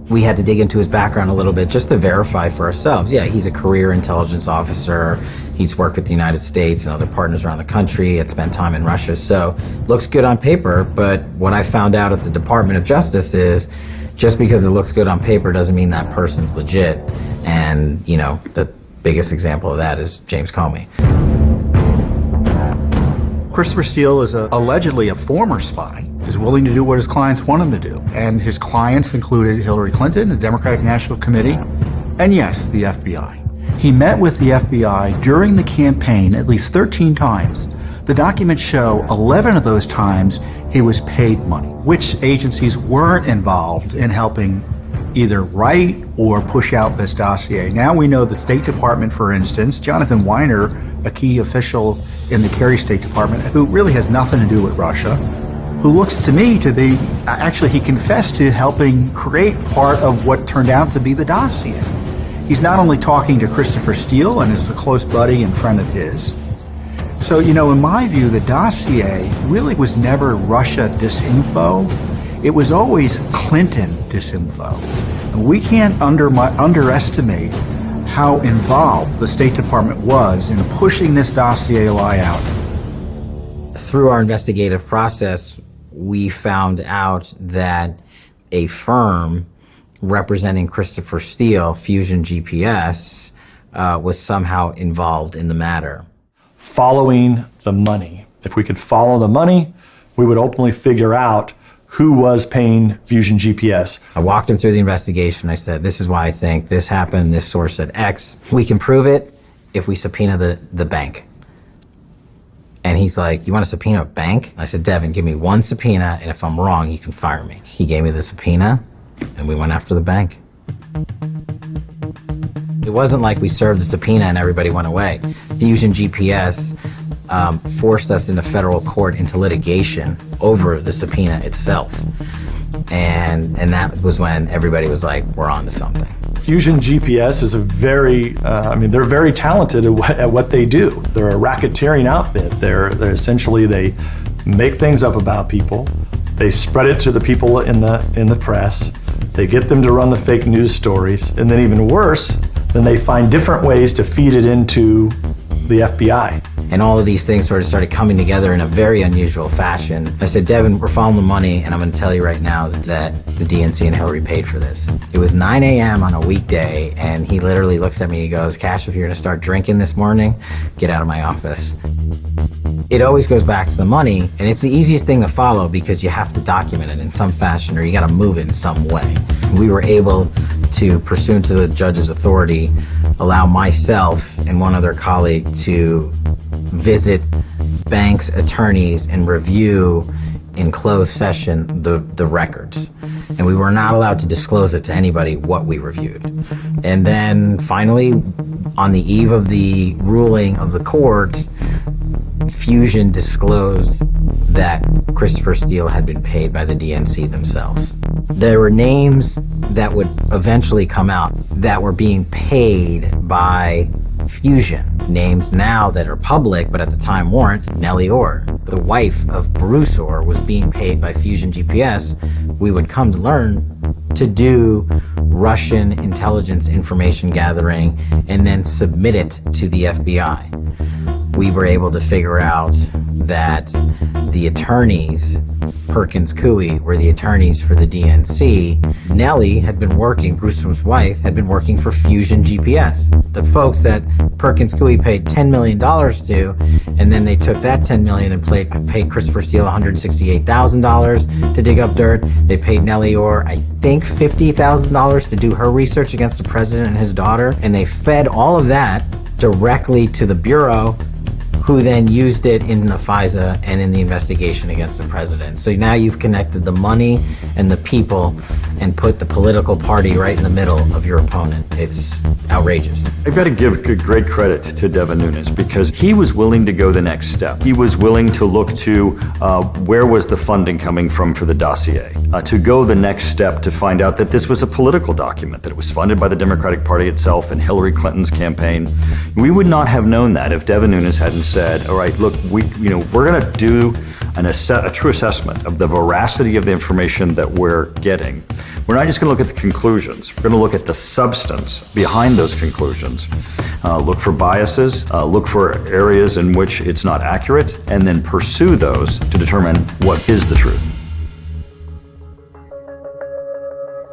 We had to dig into his background a little bit just to verify for ourselves. Yeah, he's a career intelligence officer. He's worked with the United States and other partners around the country, had spent time in Russia. So looks good on paper, but what I found out at the Department of Justice is just because it looks good on paper doesn't mean that person's legit. And, you know, the biggest example of that is James Comey. Christopher Steele is allegedly a former spy, is willing to do what his clients want him to do. And his clients included Hillary Clinton, the Democratic National Committee, and yes, the FBI. He met with the FBI during the campaign at least 13 times. The documents show 11 of those times he was paid money. Which agencies weren't involved in helping either write or push out this dossier? Now we know the State Department, for instance, Jonathan Weiner, a key official in the Kerry State Department, who really has nothing to do with Russia, who looks to me to be, actually he confessed to helping create part of what turned out to be the dossier. He's not only talking to Christopher Steele and is a close buddy and friend of his. So, you know, in my view, the dossier really was never Russia disinfo. It was always Clinton disinfo. And we can't underestimate how involved the State Department was in pushing this dossier lie out. Through our investigative process, we found out that a firm representing Christopher Steele, Fusion GPS, was somehow involved in the matter. Following the money. If we could follow the money, we would ultimately figure out who was paying Fusion GPS. I walked him through the investigation. I said, this is why I think this happened. This source said X. We can prove it if we subpoena the bank. And he's like, you want to subpoena a bank? I said, Devin, give me one subpoena, and if I'm wrong, you can fire me. He gave me the subpoena, and we went after the bank. It wasn't like we served the subpoena and everybody went away. Fusion GPS forced us into federal court into litigation over the subpoena itself. And that was when everybody was like, we're on to something. Fusion GPS is a very, they're very talented at what they do. They're a racketeering outfit. They're essentially, they make things up about people. They spread it to the people in the press. They get them to run the fake news stories. And then even worse, then they find different ways to feed it into the FBI. And all of these things sort of started coming together in a very unusual fashion. I said, Devin, we're following the money, and I'm going to tell you right now that the DNC and Hillary paid for this. It was 9 a.m. on a weekday, and he literally looks at me and he goes, Cash, if you're going to start drinking this morning, get out of my office. It always goes back to the money, and it's the easiest thing to follow because you have to document it in some fashion or you got to move it in some way. We were able to, pursuant to the judge's authority, allow myself and one other colleague to visit banks' attorneys and review in closed session the records. And we were not allowed to disclose it to anybody what we reviewed. And then finally, on the eve of the ruling of the court, Fusion disclosed that Christopher Steele had been paid by the DNC themselves. There were names that would eventually come out that were being paid by Fusion. Names now that are public, but at the time weren't. Nellie Orr, the wife of Bruce Orr, was being paid by Fusion GPS. We would come to learn to do Russian intelligence information gathering and then submit it to the FBI. We were able to figure out that the attorneys, Perkins Coie, were the attorneys for the DNC. Nellie had been working, Bruce's wife, had been working for Fusion GPS. The folks that Perkins Coie paid $10 million to, and then they took that $10 million and paid Christopher Steele $168,000 to dig up dirt. They paid Nellie Orr, I think, $50,000 to do her research against the president and his daughter, and they fed all of that directly to the Bureau, who then used it in the FISA and in the investigation against the president. So now you've connected the money and the people and put the political party right in the middle of your opponent. It's outrageous. I've got to give great credit to Devin Nunes because he was willing to go the next step. He was willing to look to where was the funding coming from for the dossier, to go the next step to find out that this was a political document, that it was funded by the Democratic Party itself and Hillary Clinton's campaign. We would not have known that if Devin Nunes hadn't said, all right, look, we're going to do a true assessment of the veracity of the information that we're getting. We're not just going to look at the conclusions. We're going to look at the substance behind those conclusions. Look for biases, look for areas in which it's not accurate, and then pursue those to determine what is the truth.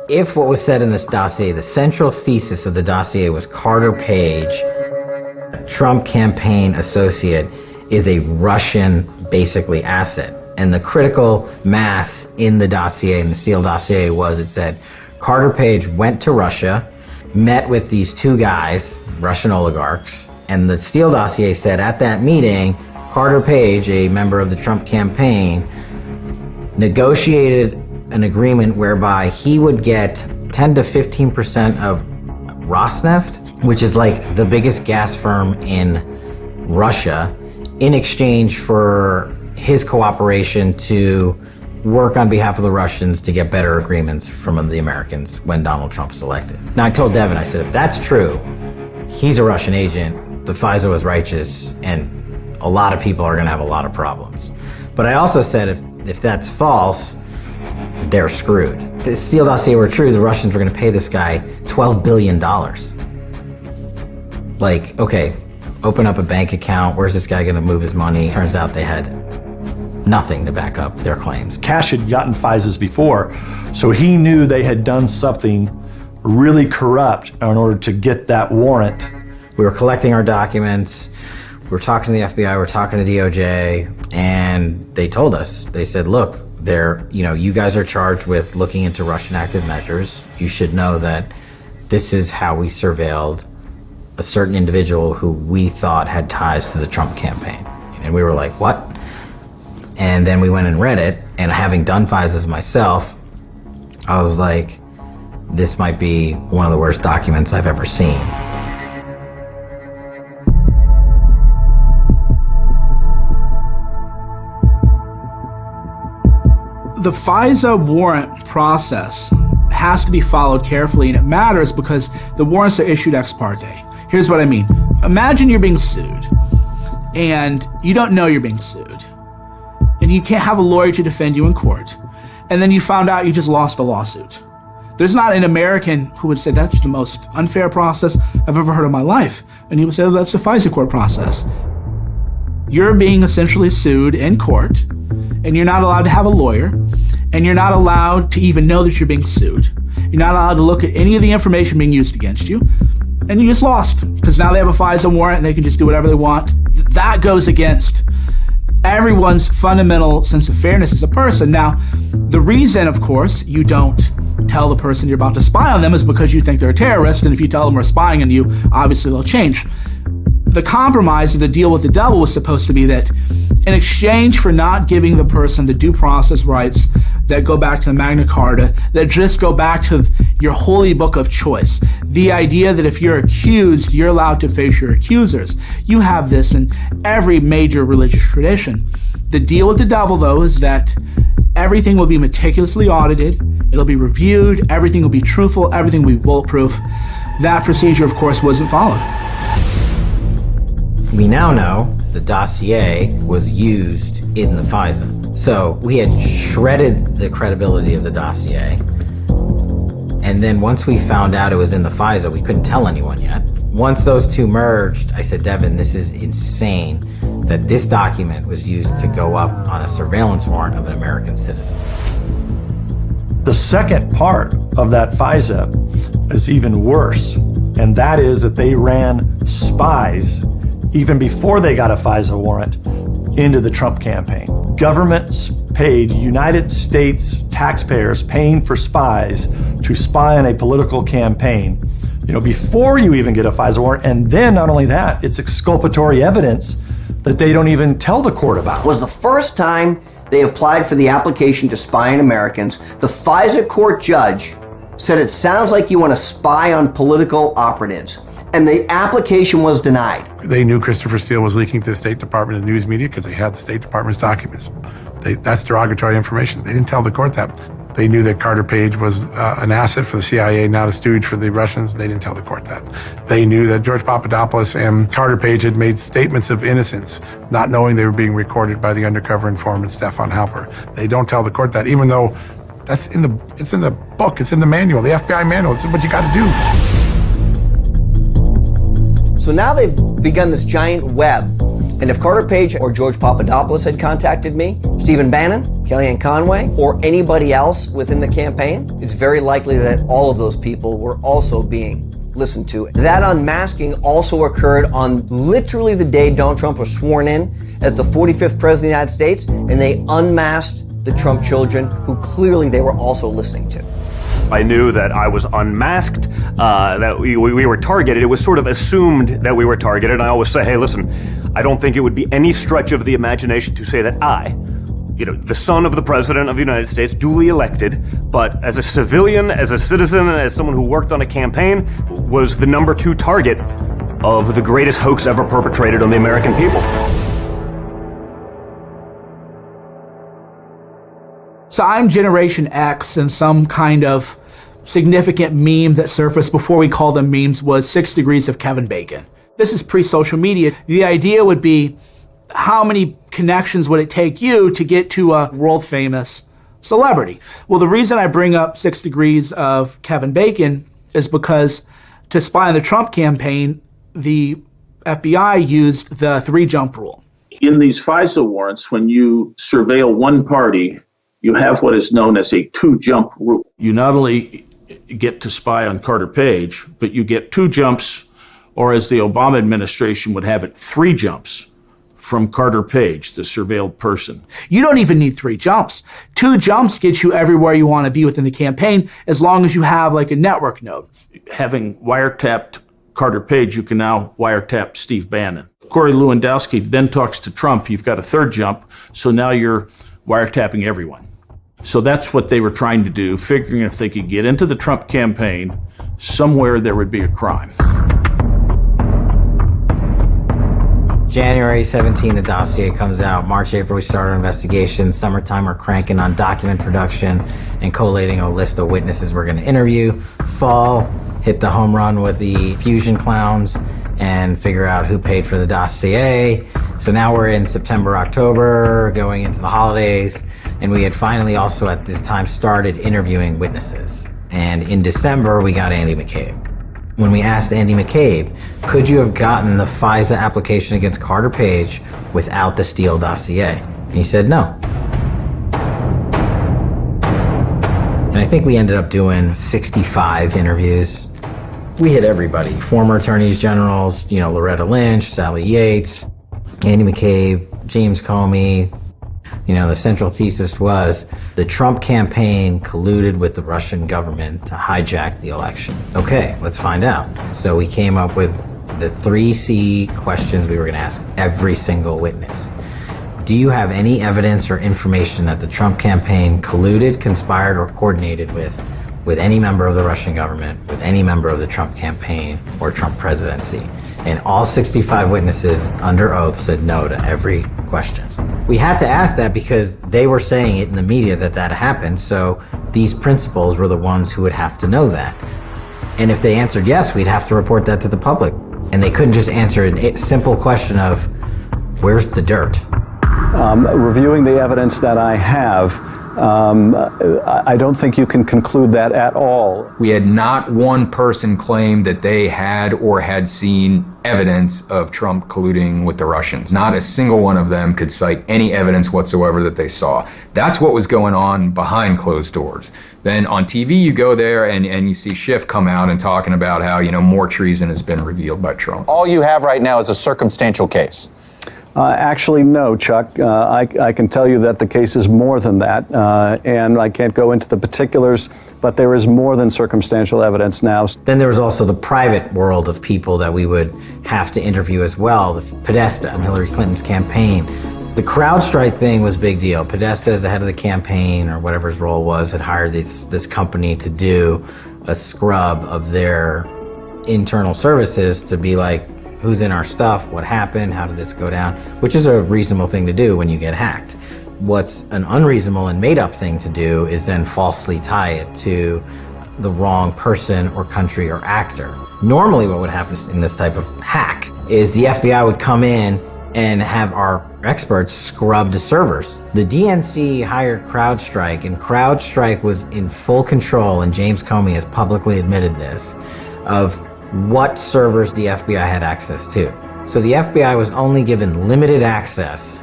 If what was said in this dossier, the central thesis of the dossier was Carter Page, a Trump campaign associate, is a Russian, basically, asset. And the critical mass in the dossier, in the Steele dossier, was it said Carter Page went to Russia, met with these two guys, Russian oligarchs, and the Steele dossier said at that meeting, Carter Page, a member of the Trump campaign, negotiated an agreement whereby he would get 10 to 15% of Rosneft, which is like the biggest gas firm in Russia, in exchange for his cooperation to work on behalf of the Russians to get better agreements from the Americans when Donald Trump was elected. Now, I told Devin, I said, if that's true, he's a Russian agent, the FISA was righteous, and a lot of people are going to have a lot of problems. But I also said, if that's false, they're screwed. If the Steele dossier were true, the Russians were going to pay this guy $12 billion. Like, okay, open up a bank account. Where's this guy going to move his money? Turns out they had nothing to back up their claims. Cash had gotten FISAs before, so he knew they had done something really corrupt in order to get that warrant. We were collecting our documents. We were talking to the FBI. We were talking to DOJ, and they told us. They said, "Look, you guys are charged with looking into Russian active measures. You should know that this is how we surveilled a certain individual who we thought had ties to the Trump campaign." And we were like, "What?" And then we went and read it, and having done FISAs myself, I was like, this might be one of the worst documents I've ever seen. The FISA warrant process has to be followed carefully, and it matters because the warrants are issued ex parte. Here's what I mean. Imagine you're being sued, and you don't know you're being sued, and you can't have a lawyer to defend you in court, and then you found out you just lost a lawsuit. There's not an American who would say that's the most unfair process I've ever heard in my life, and he would say that's the FISA court process. You're being essentially sued in court, and you're not allowed to have a lawyer, and you're not allowed to even know that you're being sued. You're not allowed to look at any of the information being used against you, and you just lost, because now they have a FISA warrant and they can just do whatever they want. That goes against everyone's fundamental sense of fairness as a person. Now, the reason, of course, you don't tell the person you're about to spy on them is because you think they're a terrorist, and if you tell them we're spying on you, obviously they'll change. The compromise or the deal with the devil was supposed to be that in exchange for not giving the person the due process rights that go back to the Magna Carta, that just go back to your holy book of choice, the idea that if you're accused, you're allowed to face your accusers. You have this in every major religious tradition. The deal with the devil, though, is that everything will be meticulously audited, it'll be reviewed, everything will be truthful, everything will be bulletproof. That procedure, of course, wasn't followed. We now know the dossier was used in the FISA. So we had shredded the credibility of the dossier. And then once we found out it was in the FISA, we couldn't tell anyone yet. Once those two merged, I said, Devin, this is insane that this document was used to go up on a surveillance warrant of an American citizen. The second part of that FISA is even worse, and that is that they ran spies even before they got a FISA warrant into the Trump campaign. Governments paid United States taxpayers paying for spies to spy on a political campaign, before you even get a FISA warrant. And then not only that, it's exculpatory evidence that they don't even tell the court about. Was the first time they applied for the application to spy on Americans. The FISA court judge said it sounds like you want to spy on political operatives. And the application was denied. They knew Christopher Steele was leaking to the State Department and news media because they had the State Department's documents. That's derogatory information. They didn't tell the court that. They knew that Carter Page was an asset for the CIA, not a stooge for the Russians. They didn't tell the court that. They knew that George Papadopoulos and Carter Page had made statements of innocence, not knowing they were being recorded by the undercover informant Stefan Halper. They don't tell the court that, even though it's in the book, it's in the manual, the FBI manual. It's what you got to do. So now they've begun this giant web. And if Carter Page or George Papadopoulos had contacted me, Stephen Bannon, Kellyanne Conway, or anybody else within the campaign, it's very likely that all of those people were also being listened to. That unmasking also occurred on literally the day Donald Trump was sworn in as the 45th president of the United States, and they unmasked the Trump children, who clearly they were also listening to. I knew that I was unmasked, that we were targeted. It was sort of assumed that we were targeted. I always say, hey, listen, I don't think it would be any stretch of the imagination to say that I, the son of the President of the United States, duly elected, but as a civilian, as a citizen, as someone who worked on a campaign, was the number 2 target of the greatest hoax ever perpetrated on the American people. So I'm Generation X, and some kind of significant meme that surfaced before we called them memes was 6 Degrees of Kevin Bacon. This is pre-social media. The idea would be, how many connections would it take you to get to a world-famous celebrity? Well, the reason I bring up 6 Degrees of Kevin Bacon is because to spy on the Trump campaign, the FBI used the 3-jump rule. In these FISA warrants, when you surveil one party, you have what is known as a 2-jump rule. You not only get to spy on Carter Page, but you get 2 jumps, or as the Obama administration would have it, 3 jumps from Carter Page, the surveilled person. You don't even need 3 jumps. 2 jumps get you everywhere you want to be within the campaign, as long as you have like a network node. Having wiretapped Carter Page, you can now wiretap Steve Bannon. Corey Lewandowski then talks to Trump. You've got a 3rd jump, so now you're wiretapping everyone. So that's what they were trying to do, figuring if they could get into the Trump campaign, somewhere there would be a crime. January 17, the dossier comes out. March, April, we start our investigation. Summertime, we're cranking on document production and collating a list of witnesses we're going to interview. Fall, hit the home run with the Fusion clowns and figure out who paid for the dossier. So now we're in September, October, going into the holidays, and we had finally also at this time started interviewing witnesses. And in December, we got Andy McCabe. When we asked Andy McCabe, could you have gotten the FISA application against Carter Page without the Steele dossier? And he said no. And I think we ended up doing 65 interviews. We hit everybody, former attorneys generals, Loretta Lynch, Sally Yates, Andy McCabe, James Comey. The central thesis was the Trump campaign colluded with the Russian government to hijack the election. Okay, let's find out. So we came up with the 3C questions we were going to ask every single witness. Do you have any evidence or information that the Trump campaign colluded, conspired, or coordinated with any member of the Russian government, with any member of the Trump campaign or Trump presidency? And all 65 witnesses under oath said no to every question. We had to ask that because they were saying it in the media that happened, so these principals were the ones who would have to know that. And if they answered yes, we'd have to report that to the public. And they couldn't just answer a simple question of, where's the dirt? Reviewing the evidence that I have, I don't think you can conclude that at all. We had not one person claim that they had or had seen evidence of Trump colluding with the Russians. Not a single one of them could cite any evidence whatsoever that they saw. That's what was going on behind closed doors. Then on TV, you go there and you see Schiff come out and talking about how, more treason has been revealed by Trump. All you have right now is a circumstantial case. Actually, no, Chuck. I can tell you that the case is more than that, and I can't go into the particulars, but there is more than circumstantial evidence now. Then there was also the private world of people that we would have to interview as well, the Podesta and Hillary Clinton's campaign. The CrowdStrike thing was a big deal. Podesta, as the head of the campaign, or whatever his role was, had hired this company to do a scrub of their internal services to be like, who's in our stuff, what happened, how did this go down, which is a reasonable thing to do when you get hacked. What's an unreasonable and made-up thing to do is then falsely tie it to the wrong person or country or actor. Normally what would happen in this type of hack is the FBI would come in and have our experts scrub the servers. The DNC hired CrowdStrike, and CrowdStrike was in full control, and James Comey has publicly admitted this, of what servers the FBI had access to. So the FBI was only given limited access,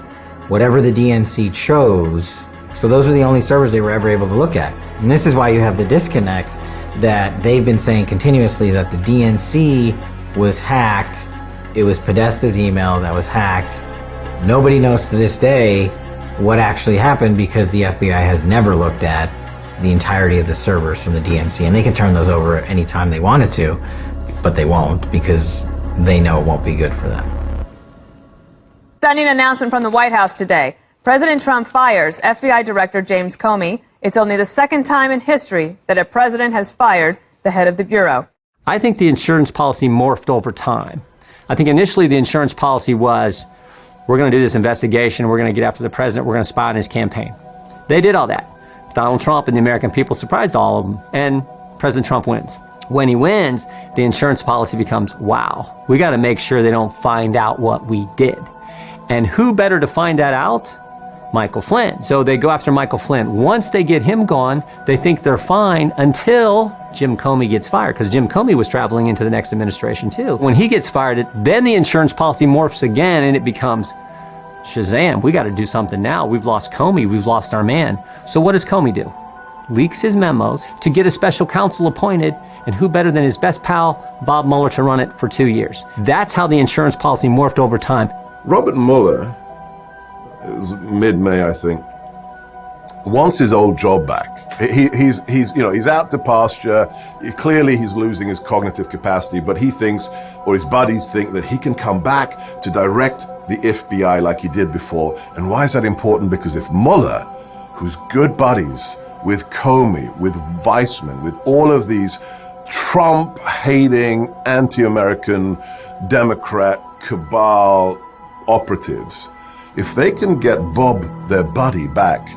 whatever the DNC chose. So those were the only servers they were ever able to look at. And this is why you have the disconnect that they've been saying continuously, that the DNC was hacked. It was Podesta's email that was hacked. Nobody knows to this day what actually happened, because the FBI has never looked at the entirety of the servers from the DNC, and they can turn those over any time they wanted to, but they won't, because they know it won't be good for them. Stunning announcement from the White House today. President Trump fires FBI Director James Comey. It's only the second time in history that a president has fired the head of the Bureau. I think the insurance policy morphed over time. I think initially the insurance policy was, we're going to do this investigation, we're going to get after the president, we're going to spy on his campaign. They did all that. Donald Trump and the American people surprised all of them, and President Trump wins. When he wins, the insurance policy becomes, wow, we got to make sure they don't find out what we did. And who better to find that out? Michael Flynn. So they go after Michael Flynn. Once they get him gone, they think they're fine until Jim Comey gets fired, because Jim Comey was traveling into the next administration too. When he gets fired, then the insurance policy morphs again, and it becomes, Shazam, we got to do something now. We've lost Comey, we've lost our man. So what does Comey do? Leaks his memos to get a special counsel appointed, and who better than his best pal, Bob Mueller, to run it for 2 years. That's how the insurance policy morphed over time. Robert Mueller, it was mid-May, I think, wants his old job back. He's out to pasture. Clearly he's losing his cognitive capacity, but he thinks, or his buddies think, that he can come back to direct the FBI like he did before. And why is that important? Because if Mueller, who's good buddies with Comey, with Weissman, with all of these Trump-hating, anti-American, Democrat cabal operatives, if they can get Bob, their buddy, back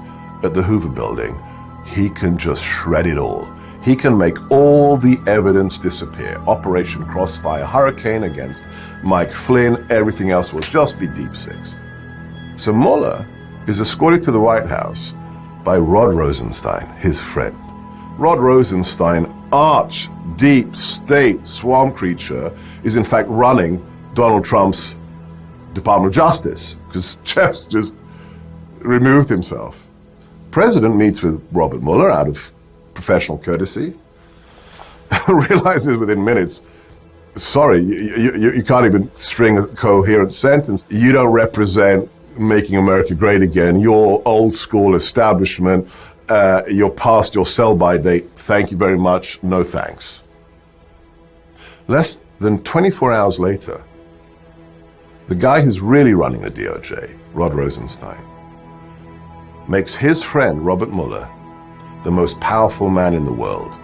at the Hoover Building, he can just shred it all. He can make all the evidence disappear. Operation Crossfire Hurricane against Mike Flynn, everything else will just be deep-sixed. So Mueller is escorted to the White House by Rod Rosenstein, his friend. Rod Rosenstein, arch deep state swamp creature, is in fact running Donald Trump's Department of Justice, because Jeff's just removed himself. President meets with Robert Mueller out of professional courtesy, realizes within minutes, sorry, you can't even string a coherent sentence. You don't represent making America great again. Your old school establishment, you're past your sell-by date. Thank you very much. No thanks. Less than 24 hours later, the guy who's really running the DOJ, Rod Rosenstein, makes his friend, Robert Mueller, the most powerful man in the world.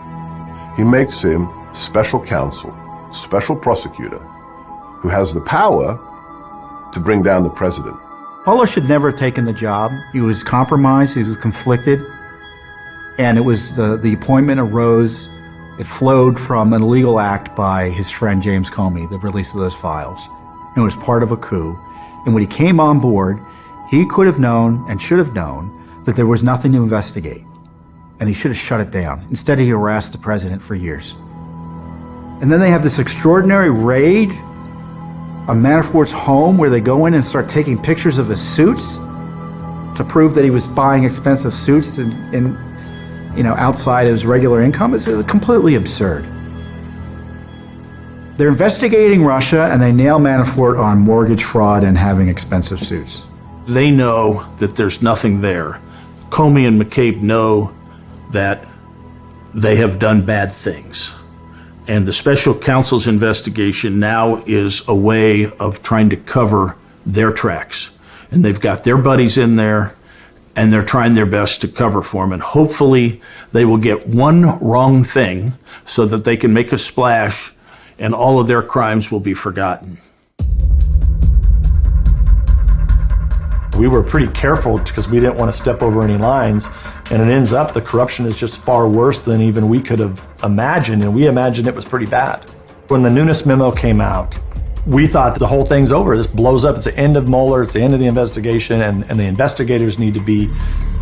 He makes him special counsel, special prosecutor, who has the power to bring down the president. Mueller should never have taken the job. He was compromised, he was conflicted, and it was the appointment arose, it flowed from an illegal act by his friend James Comey, the release of those files. It was part of a coup. And when he came on board, he could have known and should have known that there was nothing to investigate. And he should have shut it down. Instead, he harassed the president for years. And then they have this extraordinary raid on Manafort's home where they go in and start taking pictures of his suits to prove that he was buying expensive suits and outside his regular income. It's completely absurd. They're investigating Russia, and they nail Manafort on mortgage fraud and having expensive suits. They know that there's nothing there. Comey and McCabe know that they have done bad things. And the special counsel's investigation now is a way of trying to cover their tracks. And they've got their buddies in there, and they're trying their best to cover for them. And hopefully they will get one wrong thing so that they can make a splash and all of their crimes will be forgotten. We were pretty careful because we didn't want to step over any lines, and it ends up the corruption is just far worse than even we could have imagined, and we imagined it was pretty bad. When the Nunes memo came out, we thought the whole thing's over. This blows up. It's the end of Mueller. It's the end of the investigation, and the investigators need to be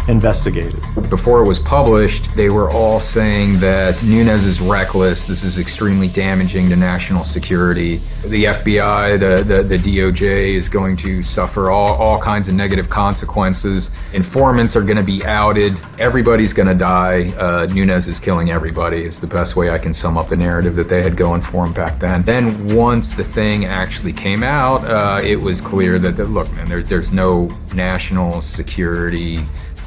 investigated. Before it was published, they were all saying that Nunes is reckless. This is extremely damaging to national security. The FBI, the DOJ is going to suffer all kinds of negative consequences. Informants are going to be outed. Everybody's going to die. Nunes is killing everybody is the best way I can sum up the narrative that they had going for him back then. Then once the thing actually came out, it was clear that, look, man, there's no national security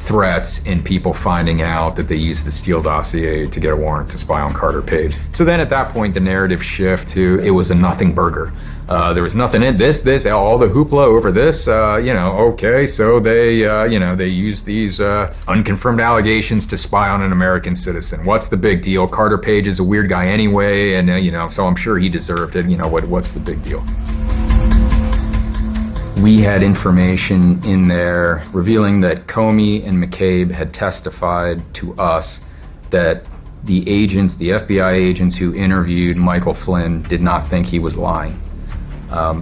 threats in people finding out that they used the Steele dossier to get a warrant to spy on Carter Page. So then at that point, the narrative shift to it was a nothing burger. There was nothing in this, all the hoopla over this, okay, so they used these unconfirmed allegations to spy on an American citizen. What's the big deal? Carter Page is a weird guy anyway, and, so I'm sure he deserved it. What's the big deal? We had information in there revealing that Comey and McCabe had testified to us that the FBI agents who interviewed Michael Flynn did not think he was lying.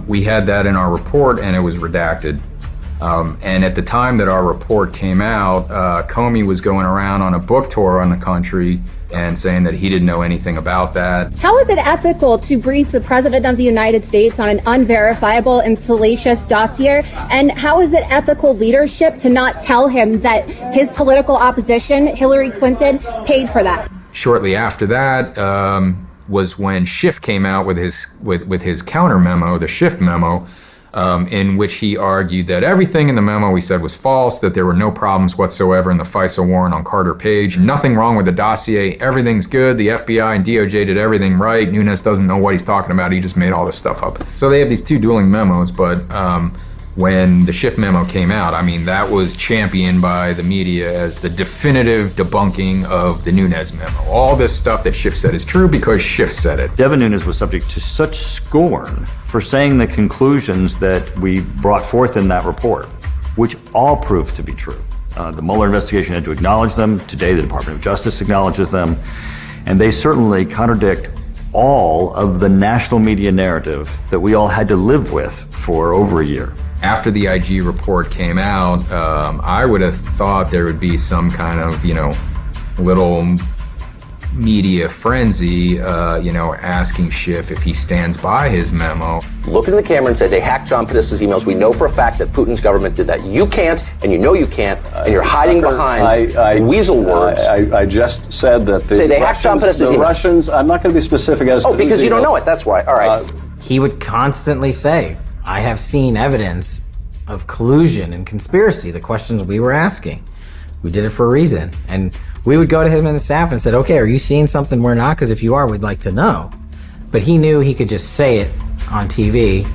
We had that in our report, and it was redacted. And at the time that our report came out, Comey was going around on a book tour on the country and saying that he didn't know anything about that. How is it ethical to brief the President of the United States on an unverifiable and salacious dossier? And how is it ethical leadership to not tell him that his political opposition, Hillary Clinton, paid for that? Shortly after that was when Schiff came out with his counter memo, the Schiff memo, in which he argued that everything in the memo we said was false, that there were no problems whatsoever in the FISA warrant on Carter Page, nothing wrong with the dossier, everything's good, the FBI and DOJ did everything right, Nunes doesn't know what he's talking about, he just made all this stuff up. So they have these two dueling memos, but when the Schiff memo came out, that was championed by the media as the definitive debunking of the Nunes memo. All this stuff that Schiff said is true because Schiff said it. Devin Nunes was subject to such scorn for saying the conclusions that we brought forth in that report, which all proved to be true. The Mueller investigation had to acknowledge them. Today, the Department of Justice acknowledges them. And they certainly contradict all of the national media narrative that we all had to live with for over a year. After the IG report came out, I would have thought there would be some kind of, little media frenzy, asking Schiff if he stands by his memo. Look into the camera and say they hacked John Podesta's emails. We know for a fact that Putin's government did that. You can't, and you know you can't, and you're hiding behind weasel words. I just said that say they hacked John Podesta's emails. Russians, I'm not going to be specific as to Oh, because you don't know it, that's why. All right. He would constantly say, I have seen evidence of collusion and conspiracy, the questions we were asking. We did it for a reason. And we would go to him and his staff and said, okay, are you seeing something we're not? Because if you are, we'd like to know. But he knew he could just say it on TV,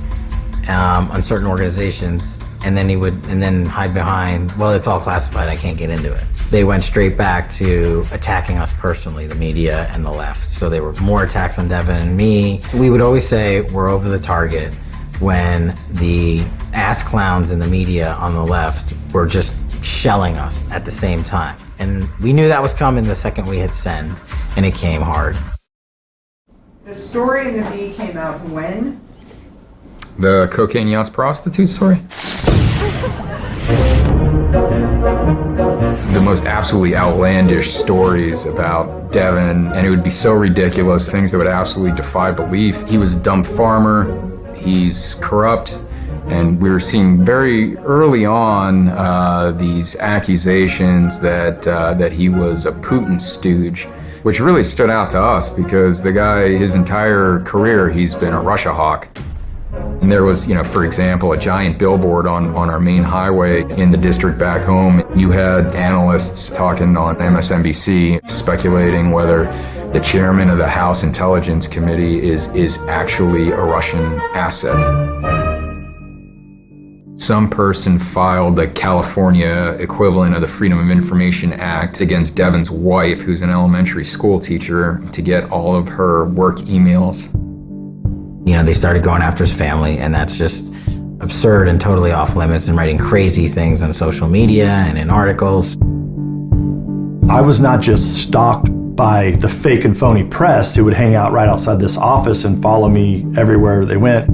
on certain organizations, and then hide behind, well, it's all classified, I can't get into it. They went straight back to attacking us personally, the media and the left. So there were more attacks on Devin and me. We would always say we're over the target when the ass clowns in the media on the left were just shelling us at the same time. And we knew that was coming the second we hit send, and it came hard. The story in the Bee came out when? The cocaine yachts prostitute story? The most absolutely outlandish stories about Devin, and it would be so ridiculous, things that would absolutely defy belief. He was a dumb farmer, he's corrupt, and we were seeing very early on these accusations that he was a Putin stooge. which really stood out to us because the guy, his entire career, he's been a Russia hawk. And there was, for example, a giant billboard on our main highway in the district back home. You had analysts talking on MSNBC speculating whether the chairman of the House Intelligence Committee is actually a Russian asset. Some person filed the California equivalent of the Freedom of Information Act against Devin's wife, who's an elementary school teacher, to get all of her work emails. They started going after his family, and that's just absurd and totally off limits, and writing crazy things on social media and in articles. I was not just stalked by the fake and phony press who would hang out right outside this office and follow me everywhere they went.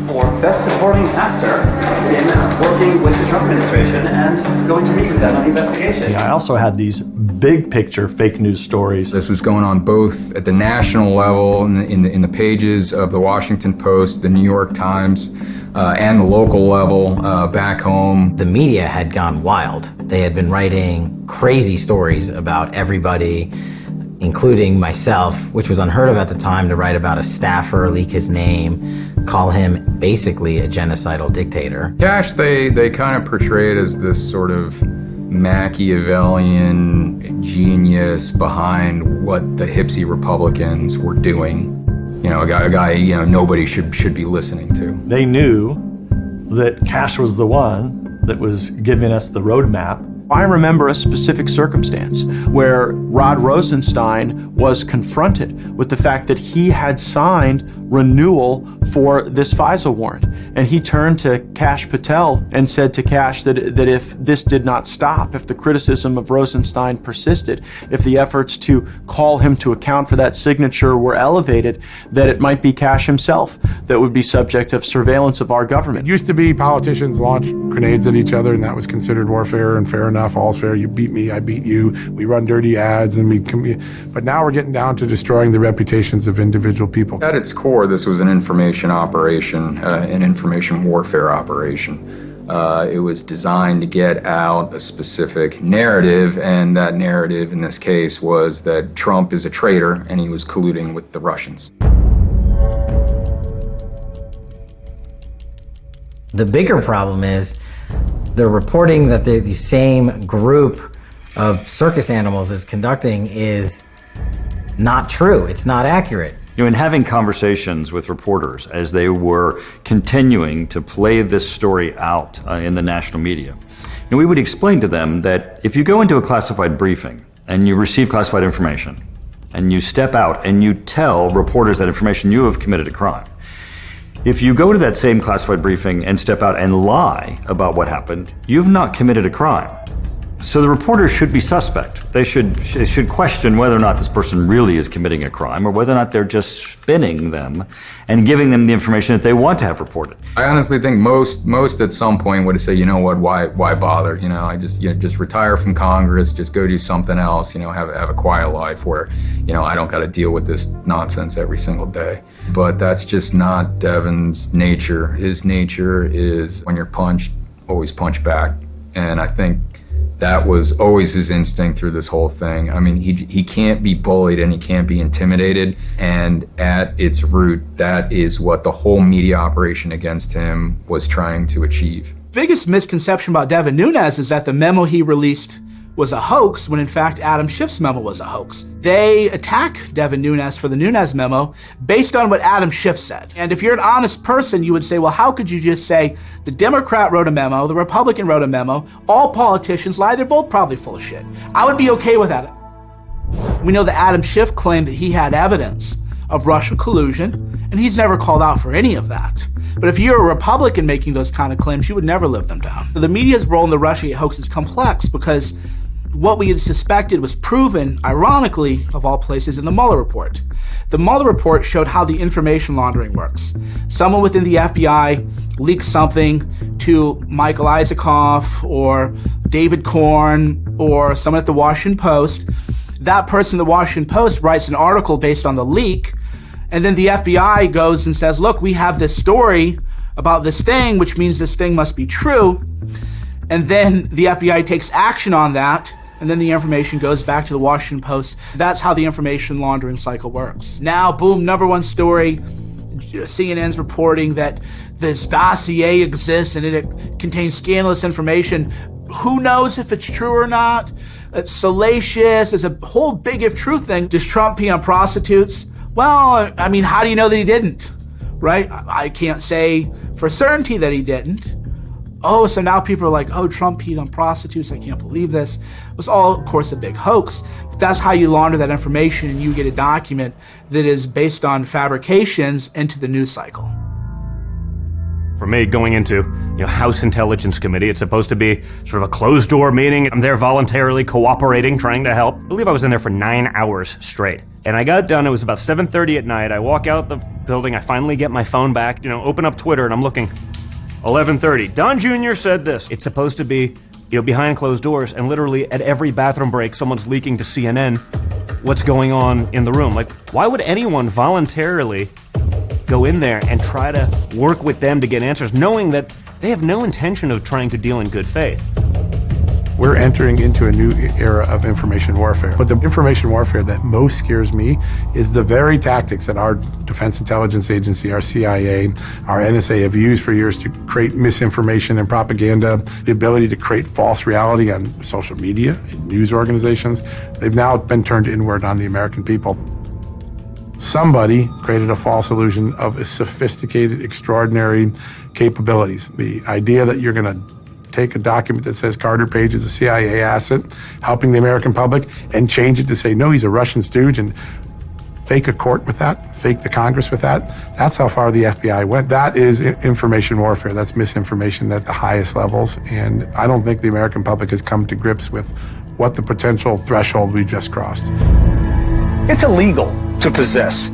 For Best Supporting Actor in working with the Trump administration and going to meet with them on the investigation. I also had these big picture fake news stories. This was going on both at the national level, in the pages of the Washington Post, the New York Times, and the local level back home. The media had gone wild. They had been writing crazy stories about everybody, including myself, which was unheard of at the time, to write about a staffer, leak his name, call him basically a genocidal dictator. Kash, they kind of portrayed as this sort of Machiavellian genius behind what the hipsy Republicans were doing. A guy nobody should be listening to. They knew that Kash was the one that was giving us the roadmap. I remember a specific circumstance where Rod Rosenstein was confronted with the fact that he had signed renewal for this FISA warrant. And he turned to Kash Patel and said to Kash that if this did not stop, if the criticism of Rosenstein persisted, if the efforts to call him to account for that signature were elevated, that it might be Kash himself that would be subject of surveillance of our government. It used to be politicians launched grenades at each other, and that was considered warfare and fair enough, all's fair. You beat me, I beat you. We run dirty ads, but now we're getting down to destroying the reputations of individual people. At its core, this was an information operation, an information warfare operation. It was designed to get out a specific narrative, and that narrative in this case was that Trump is a traitor and he was colluding with the Russians. The bigger problem is the reporting that the same group of circus animals is conducting is not true. It's not accurate. In having conversations with reporters as they were continuing to play this story out in the national media, we would explain to them that if you go into a classified briefing and you receive classified information and you step out and you tell reporters that information, you have committed a crime. If you go to that same classified briefing and step out and lie about what happened, you've not committed a crime. So the reporters should be suspect. They should question whether or not this person really is committing a crime, or whether or not they're just spinning them and giving them the information that they want to have reported. I honestly think most at some point would say, you know what, why bother? I just retire from Congress, just go do something else, have a quiet life where, I don't got to deal with this nonsense every single day. But that's just not Devin's nature. His nature is, when you're punched, always punch back. And I think that was always his instinct through this whole thing. I mean, he can't be bullied and he can't be intimidated. And at its root, that is what the whole media operation against him was trying to achieve. Biggest misconception about Devin Nunes is that the memo he released was a hoax, when in fact Adam Schiff's memo was a hoax. They attack Devin Nunes for the Nunes memo based on what Adam Schiff said. And if you're an honest person, you would say, well, how could you just say the Democrat wrote a memo, the Republican wrote a memo, all politicians lie, they're both probably full of shit. I would be okay with that. We know that Adam Schiff claimed that he had evidence of Russian collusion, and he's never called out for any of that. But if you're a Republican making those kind of claims, you would never live them down. The media's role in the Russiagate hoax is complex because what we had suspected was proven, ironically, of all places, in the Mueller report. The Mueller report showed how the information laundering works. Someone within the FBI leaks something to Michael Isikoff or David Korn or someone at the Washington Post. That person at the Washington Post writes an article based on the leak, and then the FBI goes and says, look, we have this story about this thing, which means this thing must be true. And then the FBI takes action on that, and then the information goes back to the Washington Post. That's how the information laundering cycle works. Now, boom, number one story. CNN's reporting that this dossier exists and it contains scandalous information. Who knows if it's true or not? It's salacious. It's a whole big if true thing. Does Trump pee on prostitutes? Well, I mean, how do you know that he didn't? Right? I can't say for certainty that he didn't. Oh, so now people are like, oh, Trump peed on prostitutes. I can't believe this. It was all, of course, a big hoax. But that's how you launder that information, and you get a document that is based on fabrications into the news cycle. For me, going into House Intelligence Committee, it's supposed to be sort of a closed-door meeting. I'm there voluntarily cooperating, trying to help. I believe I was in there for 9 hours straight. And I got done, it was about 7:30 at night. I walk out the building, I finally get my phone back, open up Twitter, and I'm looking, 11:30. Don Jr. said this. It's supposed to be, behind closed doors, and literally at every bathroom break, someone's leaking to CNN what's going on in the room. Like, why would anyone voluntarily go in there and try to work with them to get answers, knowing that they have no intention of trying to deal in good faith? We're entering into a new era of information warfare. But the information warfare that most scares me is the very tactics that our Defense Intelligence Agency, our CIA, our NSA have used for years to create misinformation and propaganda, the ability to create false reality on social media, in news organizations. They've now been turned inward on the American people. Somebody created a false illusion of sophisticated, extraordinary capabilities. The idea that you're going to take a document that says Carter Page is a CIA asset helping the American public and change it to say, no, he's a Russian stooge, and fake a court with that, fake the Congress with that. That's how far the FBI went. That is information warfare. That's misinformation at the highest levels. And I don't think the American public has come to grips with what the potential threshold we just crossed. It's illegal to possess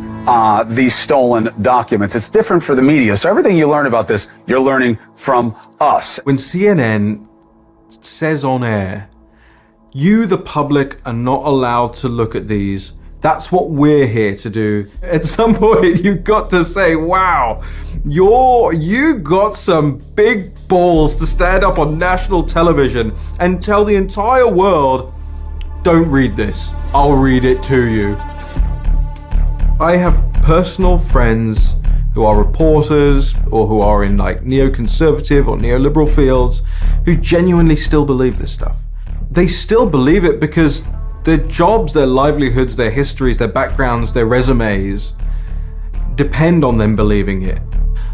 these stolen documents. It's different for the media. So everything you learn about this, you're learning from us. When CNN says on air, you, the public, are not allowed to look at these, that's what we're here to do. At some point, you've got to say, wow, you got some big balls to stand up on national television and tell the entire world, don't read this, I'll read it to you. I have personal friends who are reporters or who are in like neoconservative or neoliberal fields who genuinely still believe this stuff. They still believe it because their jobs, their livelihoods, their histories, their backgrounds, their resumes depend on them believing it.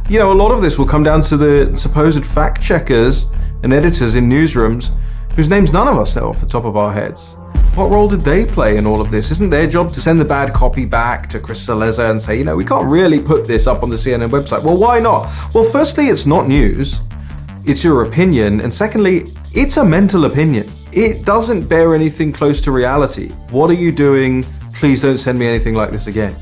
A lot of this will come down to the supposed fact checkers and editors in newsrooms whose names none of us know off the top of our heads. What role did they play in all of this? Isn't their job to send the bad copy back to Chris Cillizza and say, we can't really put this up on the CNN website? Well, why not? Well, firstly, it's not news. It's your opinion. And secondly, it's a mental opinion. It doesn't bear anything close to reality. What are you doing? Please don't send me anything like this again.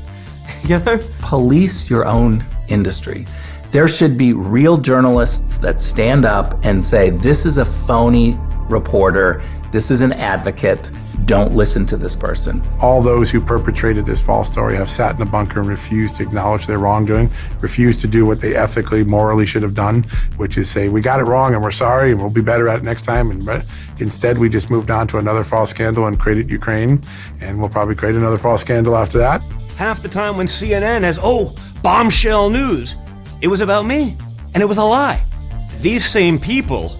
Police your own industry. There should be real journalists that stand up and say, this is a phony reporter. This is an advocate. Don't listen to this person. All those who perpetrated this false story have sat in a bunker and refused to acknowledge their wrongdoing, refused to do what they ethically, morally should have done, which is say, we got it wrong and we're sorry and we'll be better at it next time. And instead, we just moved on to another false scandal and created Ukraine. And we'll probably create another false scandal after that. Half the time when CNN has, bombshell news, it was about me. And it was a lie. These same people,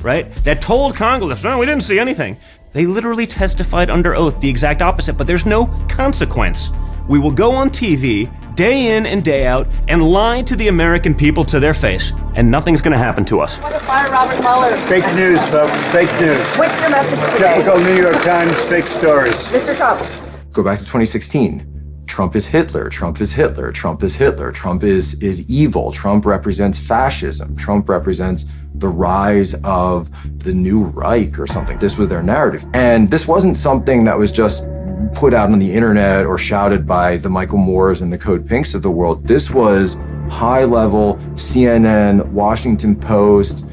right, that told Congress, no, we didn't see anything. They literally testified under oath the exact opposite, but there's no consequence. We will go on TV day in and day out and lie to the American people to their face, and nothing's going to happen to us. I want to fire Robert Mueller. Fake news, folks. Fake news. What's your message today? Typical New York Times fake stories. Mr. Trump. Go back to 2016. Trump is Hitler. Trump is Hitler. Trump is Hitler. Trump is evil. Trump represents fascism. Trump represents the rise of the new Reich or something. This was their narrative. And this wasn't something that was just put out on the internet or shouted by the Michael Moores and the Code Pinks of the world. This was high-level CNN, Washington Post,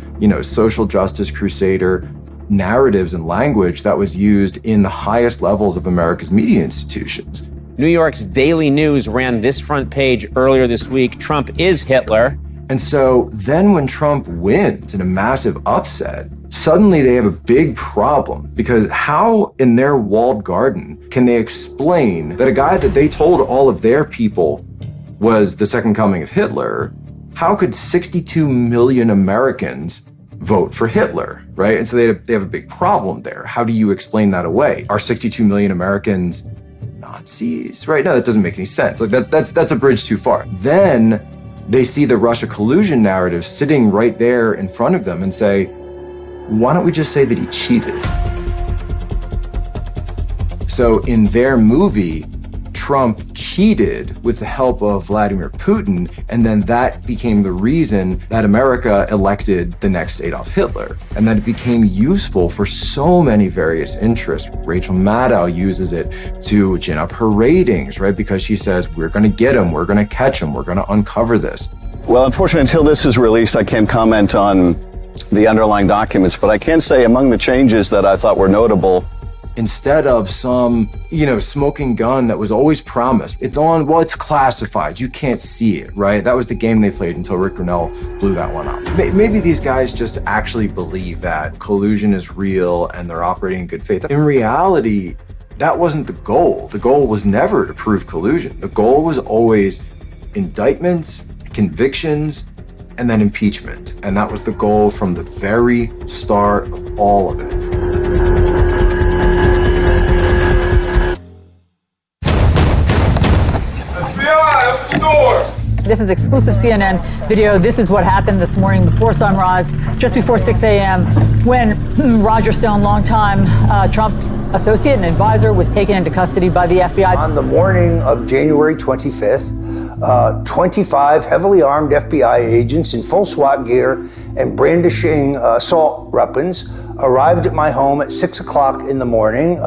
social justice crusader narratives and language that was used in the highest levels of America's media institutions. New York's Daily News ran this front page earlier this week. Trump is Hitler. And so then when Trump wins in a massive upset, suddenly they have a big problem, because how in their walled garden can they explain that a guy that they told all of their people was the second coming of Hitler, how could 62 million Americans vote for Hitler, right? And so they have a big problem there. How do you explain that away? Are 62 million Americans Nazis, right? No, that doesn't make any sense. Like that's a bridge too far. Then they see the Russia collusion narrative sitting right there in front of them and say, why don't we just say that he cheated? So in their movie, Trump cheated with the help of Vladimir Putin, and then that became the reason that America elected the next Adolf Hitler, and that it became useful for so many various interests. Rachel Maddow uses it to gin up her ratings, right? Because she says, we're going to get him, we're going to catch him, we're going to uncover this. Well, unfortunately, until this is released, I can't comment on the underlying documents, but I can say among the changes that I thought were notable, instead of some, smoking gun that was always promised, it's classified, you can't see it, right? That was the game they played until Rick Grenell blew that one up. Maybe these guys just actually believe that collusion is real and they're operating in good faith. In reality, that wasn't the goal. The goal was never to prove collusion. The goal was always indictments, convictions, and then impeachment. And that was the goal from the very start of all of it. This is exclusive CNN video. This is what happened this morning before sunrise, just before 6 a.m., when Roger Stone, longtime Trump associate and advisor, was taken into custody by the FBI. On the morning of January 25th, 25 heavily armed FBI agents in full SWAT gear and brandishing assault weapons arrived at my home at 6 o'clock in the morning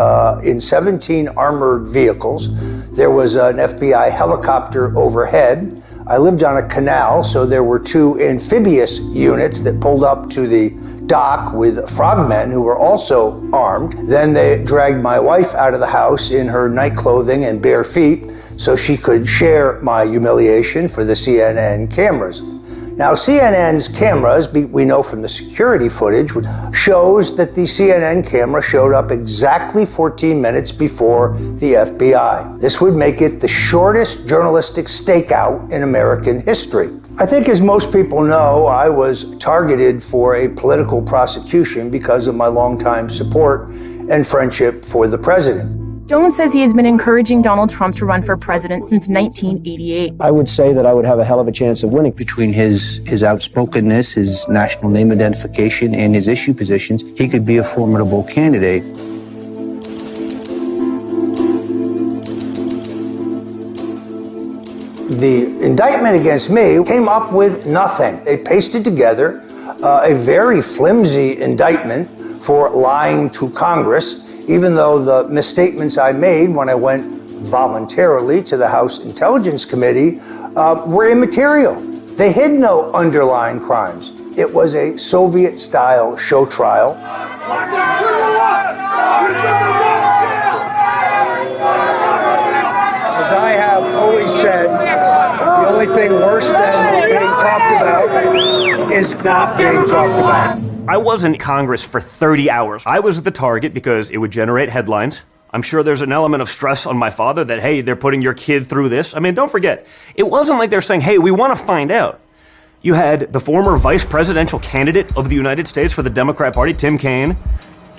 in 17 armored vehicles. There was an FBI helicopter overhead. I lived on a canal, so there were two amphibious units that pulled up to the dock with frogmen who were also armed. Then they dragged my wife out of the house in her night clothing and bare feet so she could share my humiliation for the CNN cameras. Now, CNN's cameras, we know from the security footage, shows that the CNN camera showed up exactly 14 minutes before the FBI. This would make it the shortest journalistic stakeout in American history. I think, as most people know, I was targeted for a political prosecution because of my longtime support and friendship for the president. Stone says he has been encouraging Donald Trump to run for president since 1988. I would say that I would have a hell of a chance of winning. Between his outspokenness, his national name identification, and his issue positions, he could be a formidable candidate. The indictment against me came up with nothing. They pasted together a very flimsy indictment for lying to Congress, even though the misstatements I made when I went voluntarily to the House Intelligence Committee were immaterial. They hid no underlying crimes. It was a Soviet-style show trial. As I have always said, the only thing worse than being talked about is not being talked about. I was in Congress for 30 hours. I was the target because it would generate headlines. I'm sure there's an element of stress on my father that, hey, they're putting your kid through this. I mean, don't forget, it wasn't like they're saying, hey, we want to find out. You had the former vice presidential candidate of the United States for the Democrat Party, Tim Kaine,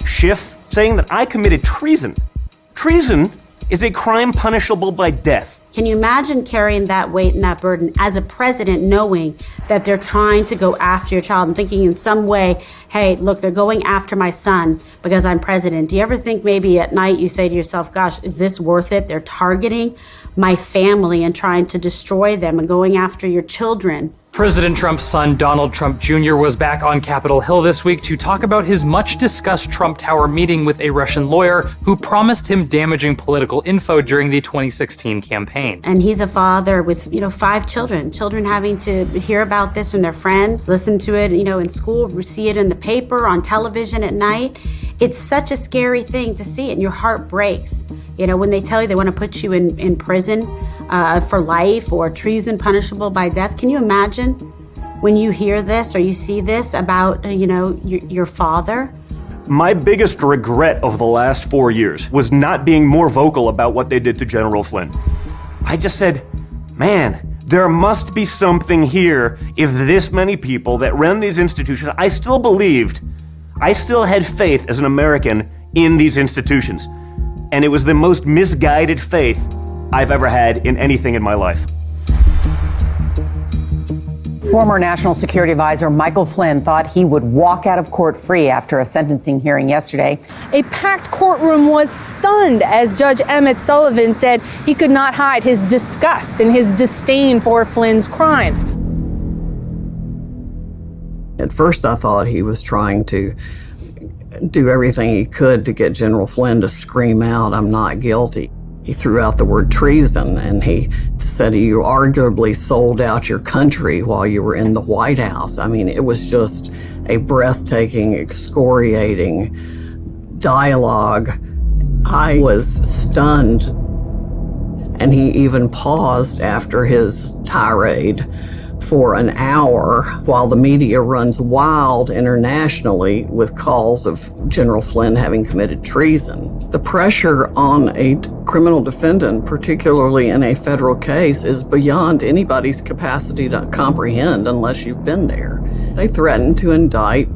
Schiff, saying that I committed treason. Treason is a crime punishable by death. Can you imagine carrying that weight and that burden as a president, knowing that they're trying to go after your child and thinking in some way, hey, look, they're going after my son because I'm president? Do you ever think maybe at night you say to yourself, gosh, is this worth it? They're targeting my family and trying to destroy them and going after your children. President Trump's son, Donald Trump Jr., was back on Capitol Hill this week to talk about his much-discussed Trump Tower meeting with a Russian lawyer who promised him damaging political info during the 2016 campaign. And he's a father with, 5 children having to hear about this from their friends, listen to it, in school, see it in the paper, on television at night. It's such a scary thing to see, and your heart breaks. When they tell you they want to put you in prison for life or treason punishable by death. Can you imagine when you hear this or you see this about, your father? My biggest regret of the last 4 years was not being more vocal about what they did to General Flynn. I just said, man, there must be something here if this many people that run these institutions, I still had faith as an American in these institutions. And it was the most misguided faith I've ever had in anything in my life. Former National Security Advisor Michael Flynn thought he would walk out of court free after a sentencing hearing yesterday. A packed courtroom was stunned as Judge Emmett Sullivan said he could not hide his disgust and his disdain for Flynn's crimes. At first, I thought he was trying to do everything he could to get General Flynn to scream out, "I'm not guilty." He threw out the word treason, and he said you arguably sold out your country while you were in the White House. I mean, it was just a breathtaking, excoriating dialogue. I was stunned, and he even paused after his tirade for an hour while the media runs wild internationally with calls of General Flynn having committed treason. The pressure on a criminal defendant, particularly in a federal case, is beyond anybody's capacity to comprehend unless you've been there. They threatened to indict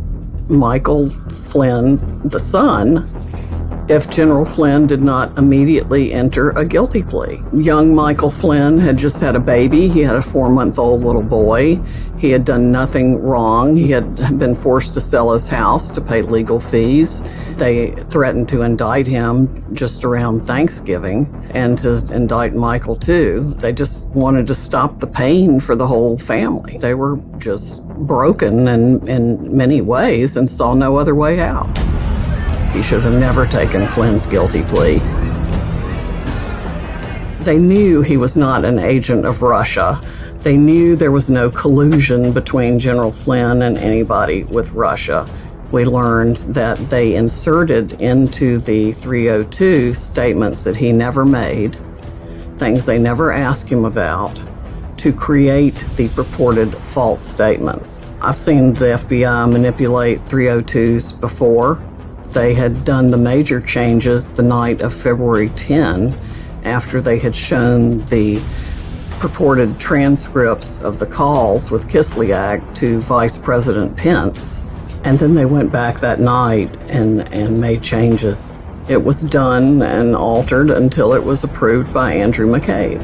Michael Flynn, the son, if General Flynn did not immediately enter a guilty plea. Young Michael Flynn had just had a baby. He had a 4-month-old little boy. He had done nothing wrong. He had been forced to sell his house to pay legal fees. They threatened to indict him just around Thanksgiving and to indict Michael too. They just wanted to stop the pain for the whole family. They were just broken in many ways and saw no other way out. He should have never taken Flynn's guilty plea. They knew he was not an agent of Russia. They knew there was no collusion between General Flynn and anybody with Russia. We learned that they inserted into the 302 statements that he never made, things they never asked him about, to create the purported false statements. I've seen the FBI manipulate 302s before. They had done the major changes the night of February 10 after they had shown the purported transcripts of the calls with Kislyak to Vice President Pence. And then they went back that night and made changes. It was done and altered until it was approved by Andrew McCabe.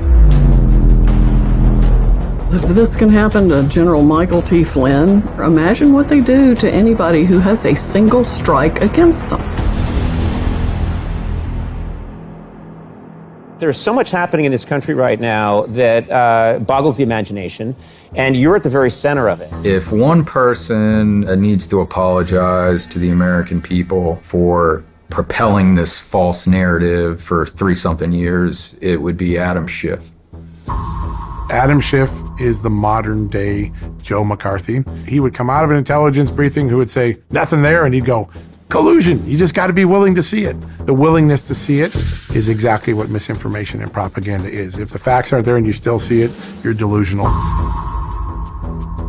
If this can happen to General Michael T. Flynn, imagine what they do to anybody who has a single strike against them. There's so much happening in this country right now that boggles the imagination, and you're at the very center of it. If one person needs to apologize to the American people for propelling this false narrative for 30-something years, it would be Adam Schiff. Adam Schiff is the modern day Joe McCarthy. He would come out of an intelligence briefing who would say, nothing there, and he'd go, collusion. You just got to be willing to see it. The willingness to see it is exactly what misinformation and propaganda is. If the facts aren't there and you still see it, you're delusional.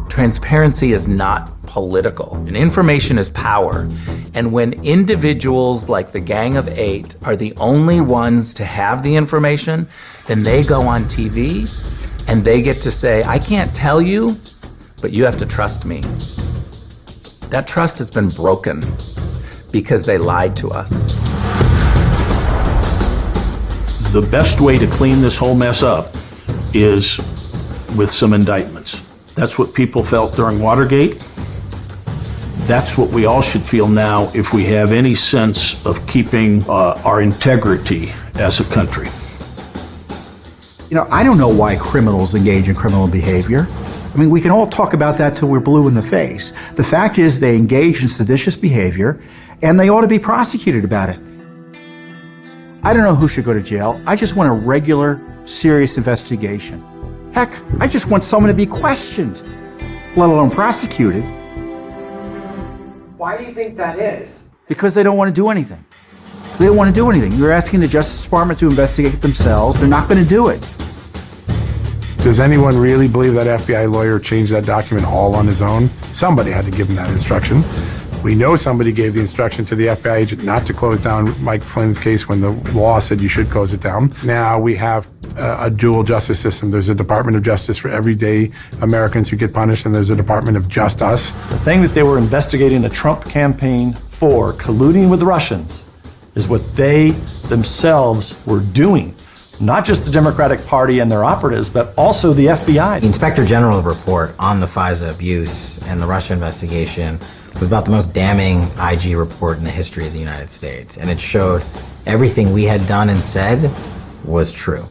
Transparency is not political, and information is power. And when individuals like the Gang of Eight are the only ones to have the information, then they go on TV and they get to say, I can't tell you, but you have to trust me. That trust has been broken because they lied to us. The best way to clean this whole mess up is with some indictments. That's what people felt during Watergate. That's what we all should feel now if we have any sense of keeping our integrity as a country. You know, I don't know why criminals engage in criminal behavior. I mean, we can all talk about that till we're blue in the face. The fact is they engage in seditious behavior, and they ought to be prosecuted about it. I don't know who should go to jail. I just want a regular, serious investigation. Heck, I just want someone to be questioned, let alone prosecuted. Why do you think that is? Because they don't want to do anything. They don't want to do anything. You're asking the Justice Department to investigate themselves. They're not going to do it. Does anyone really believe that FBI lawyer changed that document all on his own? Somebody had to give him that instruction. We know somebody gave the instruction to the FBI agent not to close down Mike Flynn's case when the law said you should close it down. Now we have a dual justice system. There's a Department of Justice for everyday Americans who get punished, and there's a Department of Just Us. The thing that they were investigating the Trump campaign for, colluding with the Russians, is what they themselves were doing. Not just the Democratic Party and their operatives, but also the FBI. The Inspector General report on the FISA abuse and the Russia investigation was about the most damning IG report in the history of the United States. And it showed everything we had done and said was true.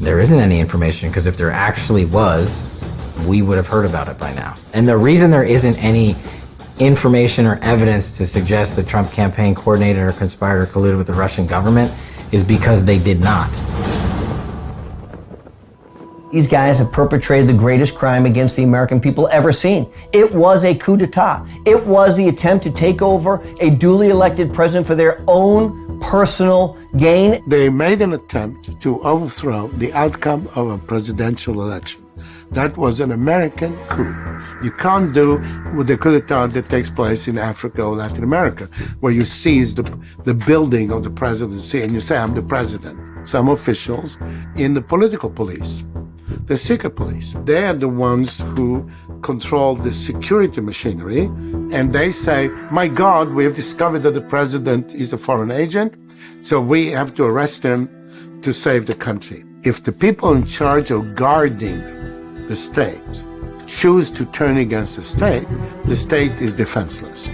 There isn't any information, because if there actually was, we would have heard about it by now. And the reason there isn't any information or evidence to suggest the Trump campaign coordinated or conspired or colluded with the Russian government is because they did not. These guys have perpetrated the greatest crime against the American people ever seen. It was a coup d'etat. It was the attempt to take over a duly elected president for their own personal gain. They made an attempt to overthrow the outcome of a presidential election. That was an American coup. You can't do with the coup d'etat that takes place in Africa or Latin America, where you seize the building of the presidency and you say, I'm the president. Some officials in the political police, the secret police, they are the ones who control the security machinery, and they say, my God, we have discovered that the president is a foreign agent, so we have to arrest him to save the country. If the people in charge of guarding the state choose to turn against the state is defenseless.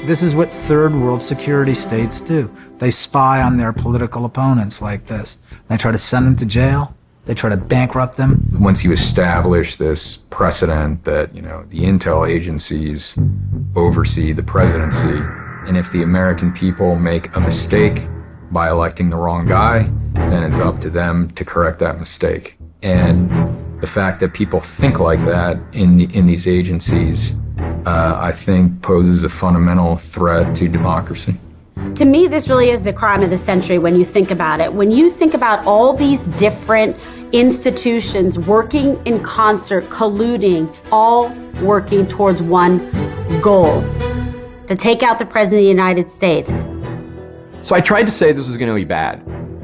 This is what third world security states do. They spy on their political opponents like this. They try to send them to jail. They try to bankrupt them. Once you establish this precedent that, the intel agencies oversee the presidency, and if the American people make a mistake by electing the wrong guy, then it's up to them to correct that mistake. And the fact that people think like that in these agencies, I think poses a fundamental threat to democracy. To me, this really is the crime of the century when you think about it. When you think about all these different institutions working in concert, colluding, all working towards one goal, to take out the President of the United States. So I tried to say this was going to be bad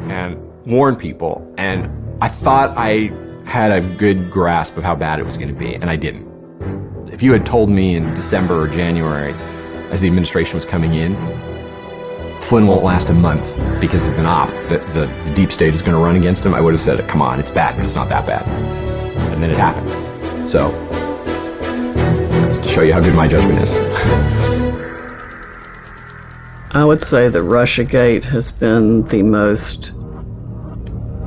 and warn people, and I thought I had a good grasp of how bad it was going to be, and I didn't. If you had told me in December or January, as the administration was coming in, Flynn won't last a month because of an op that the deep state is going to run against him, I would have said, come on, it's bad, but it's not that bad. And then it happened. So, just to show you how good my judgment is. I would say that Russiagate has been the most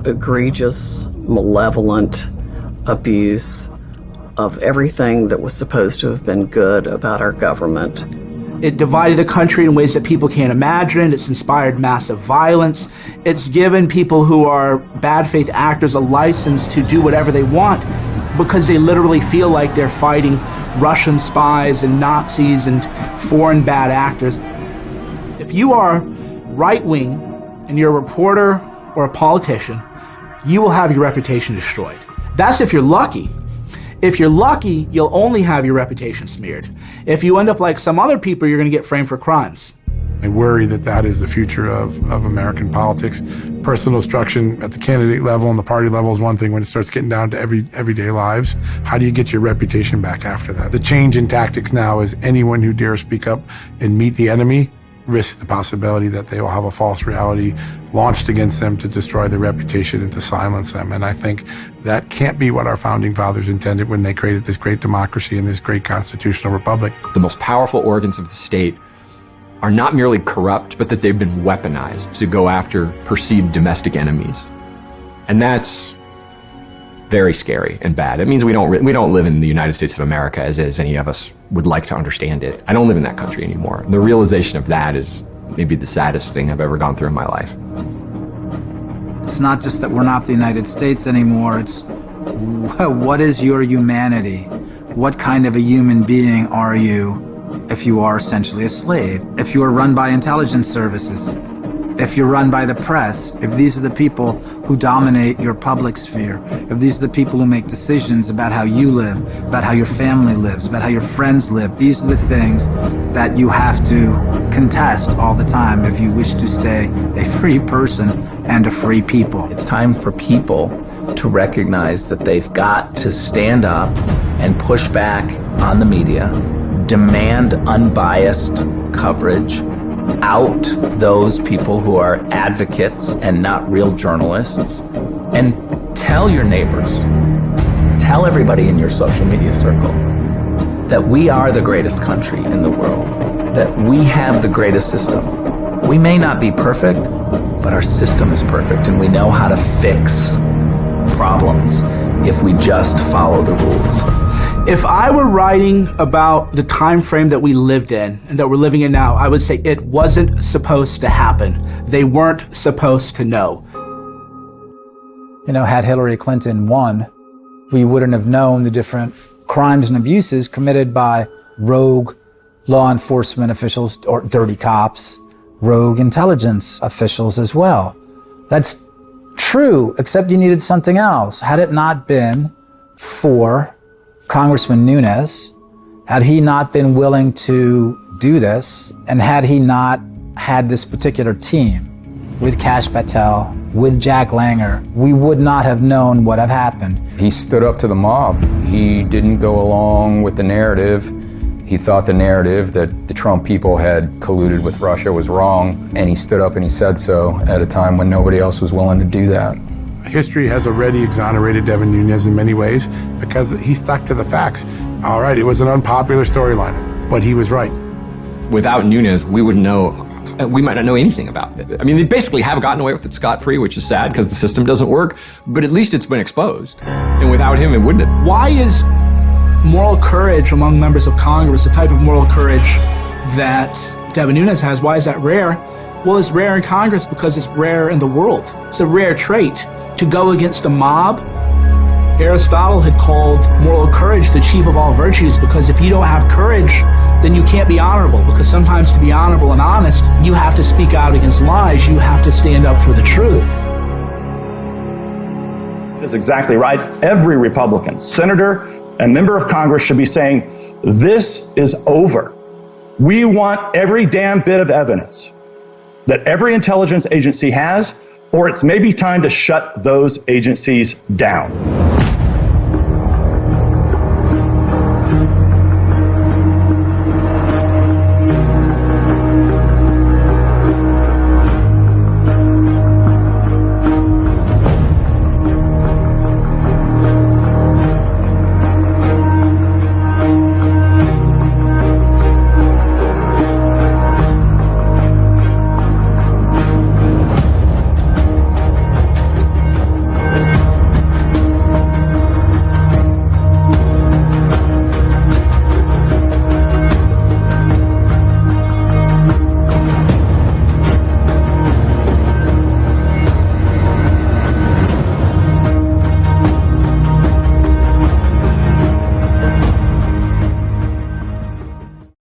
egregious, malevolent abuse of everything that was supposed to have been good about our government. It divided the country in ways that people can't imagine. It's inspired massive violence. It's given people who are bad faith actors a license to do whatever they want because they literally feel like they're fighting Russian spies and Nazis and foreign bad actors. If you are right-wing and you're a reporter or a politician, you will have your reputation destroyed. That's if you're lucky. If you're lucky, you'll only have your reputation smeared. If you end up like some other people, you're going to get framed for crimes. I worry that is the future of American politics. Personal destruction at the candidate level and the party level is one thing. When it starts getting down to everyday lives, how do you get your reputation back after that? The change in tactics now is anyone who dares speak up and meet the enemy risks the possibility that they will have a false reality launched against them to destroy their reputation and to silence them. And I think that can't be what our founding fathers intended when they created this great democracy and this great constitutional republic. The most powerful organs of the state are not merely corrupt, but that they've been weaponized to go after perceived domestic enemies. And that's very scary and bad. It means we don't live in the United States of America as any of us would like to understand it. I don't live in that country anymore. The realization of that is maybe the saddest thing I've ever gone through in my life. It's not just that we're not the United States anymore, it's what is your humanity? What kind of a human being are you if you are essentially a slave? If you are run by intelligence services? if you're run by the press, if these are the people who dominate your public sphere, if these are the people who make decisions about how you live, about how your family lives, about how your friends live, these are the things that you have to contest all the time if you wish to stay a free person and a free people. It's time for people to recognize that they've got to stand up and push back on the media, demand unbiased coverage, out those people who are advocates and not real journalists, and tell your neighbors, tell everybody in your social media circle that we are the greatest country in the world, that we have the greatest system. We may not be perfect, but our system is perfect, and we know how to fix problems if we just follow the rules. If I were writing about the time frame that we lived in and that we're living in now, I would say it wasn't supposed to happen. They weren't supposed to know. You know, had Hillary Clinton won, we wouldn't have known the different crimes and abuses committed by rogue law enforcement officials or dirty cops, rogue intelligence officials as well. That's true, except you needed something else. Had it not been for Congressman Nunes, had he not been willing to do this, and had he not had this particular team with Kash Patel, with Jack Langer, we would not have known what had happened. He stood up to the mob. He didn't go along with the narrative. He thought the narrative that the Trump people had colluded with Russia was wrong, and he stood up and he said so at a time when nobody else was willing to do that. History has already exonerated Devin Nunes in many ways because he stuck to the facts. All right, it was an unpopular storyline, but he was right. Without Nunes, we wouldn't know, we might not know anything about it. I mean, they basically have gotten away with it scot-free, which is sad because the system doesn't work, but at least it's been exposed. And without him, it wouldn't have. Why is moral courage among members of Congress the type of moral courage that Devin Nunes has? Why is that rare? Well, it's rare in Congress because it's rare in the world. It's a rare trait. To go against the mob, Aristotle had called moral courage the chief of all virtues, because if you don't have courage, then you can't be honorable, because sometimes to be honorable and honest, you have to speak out against lies. You have to stand up for the truth. That's exactly right. Every Republican, senator, and member of Congress should be saying, this is over. We want every damn bit of evidence that every intelligence agency has, or it's maybe time to shut those agencies down.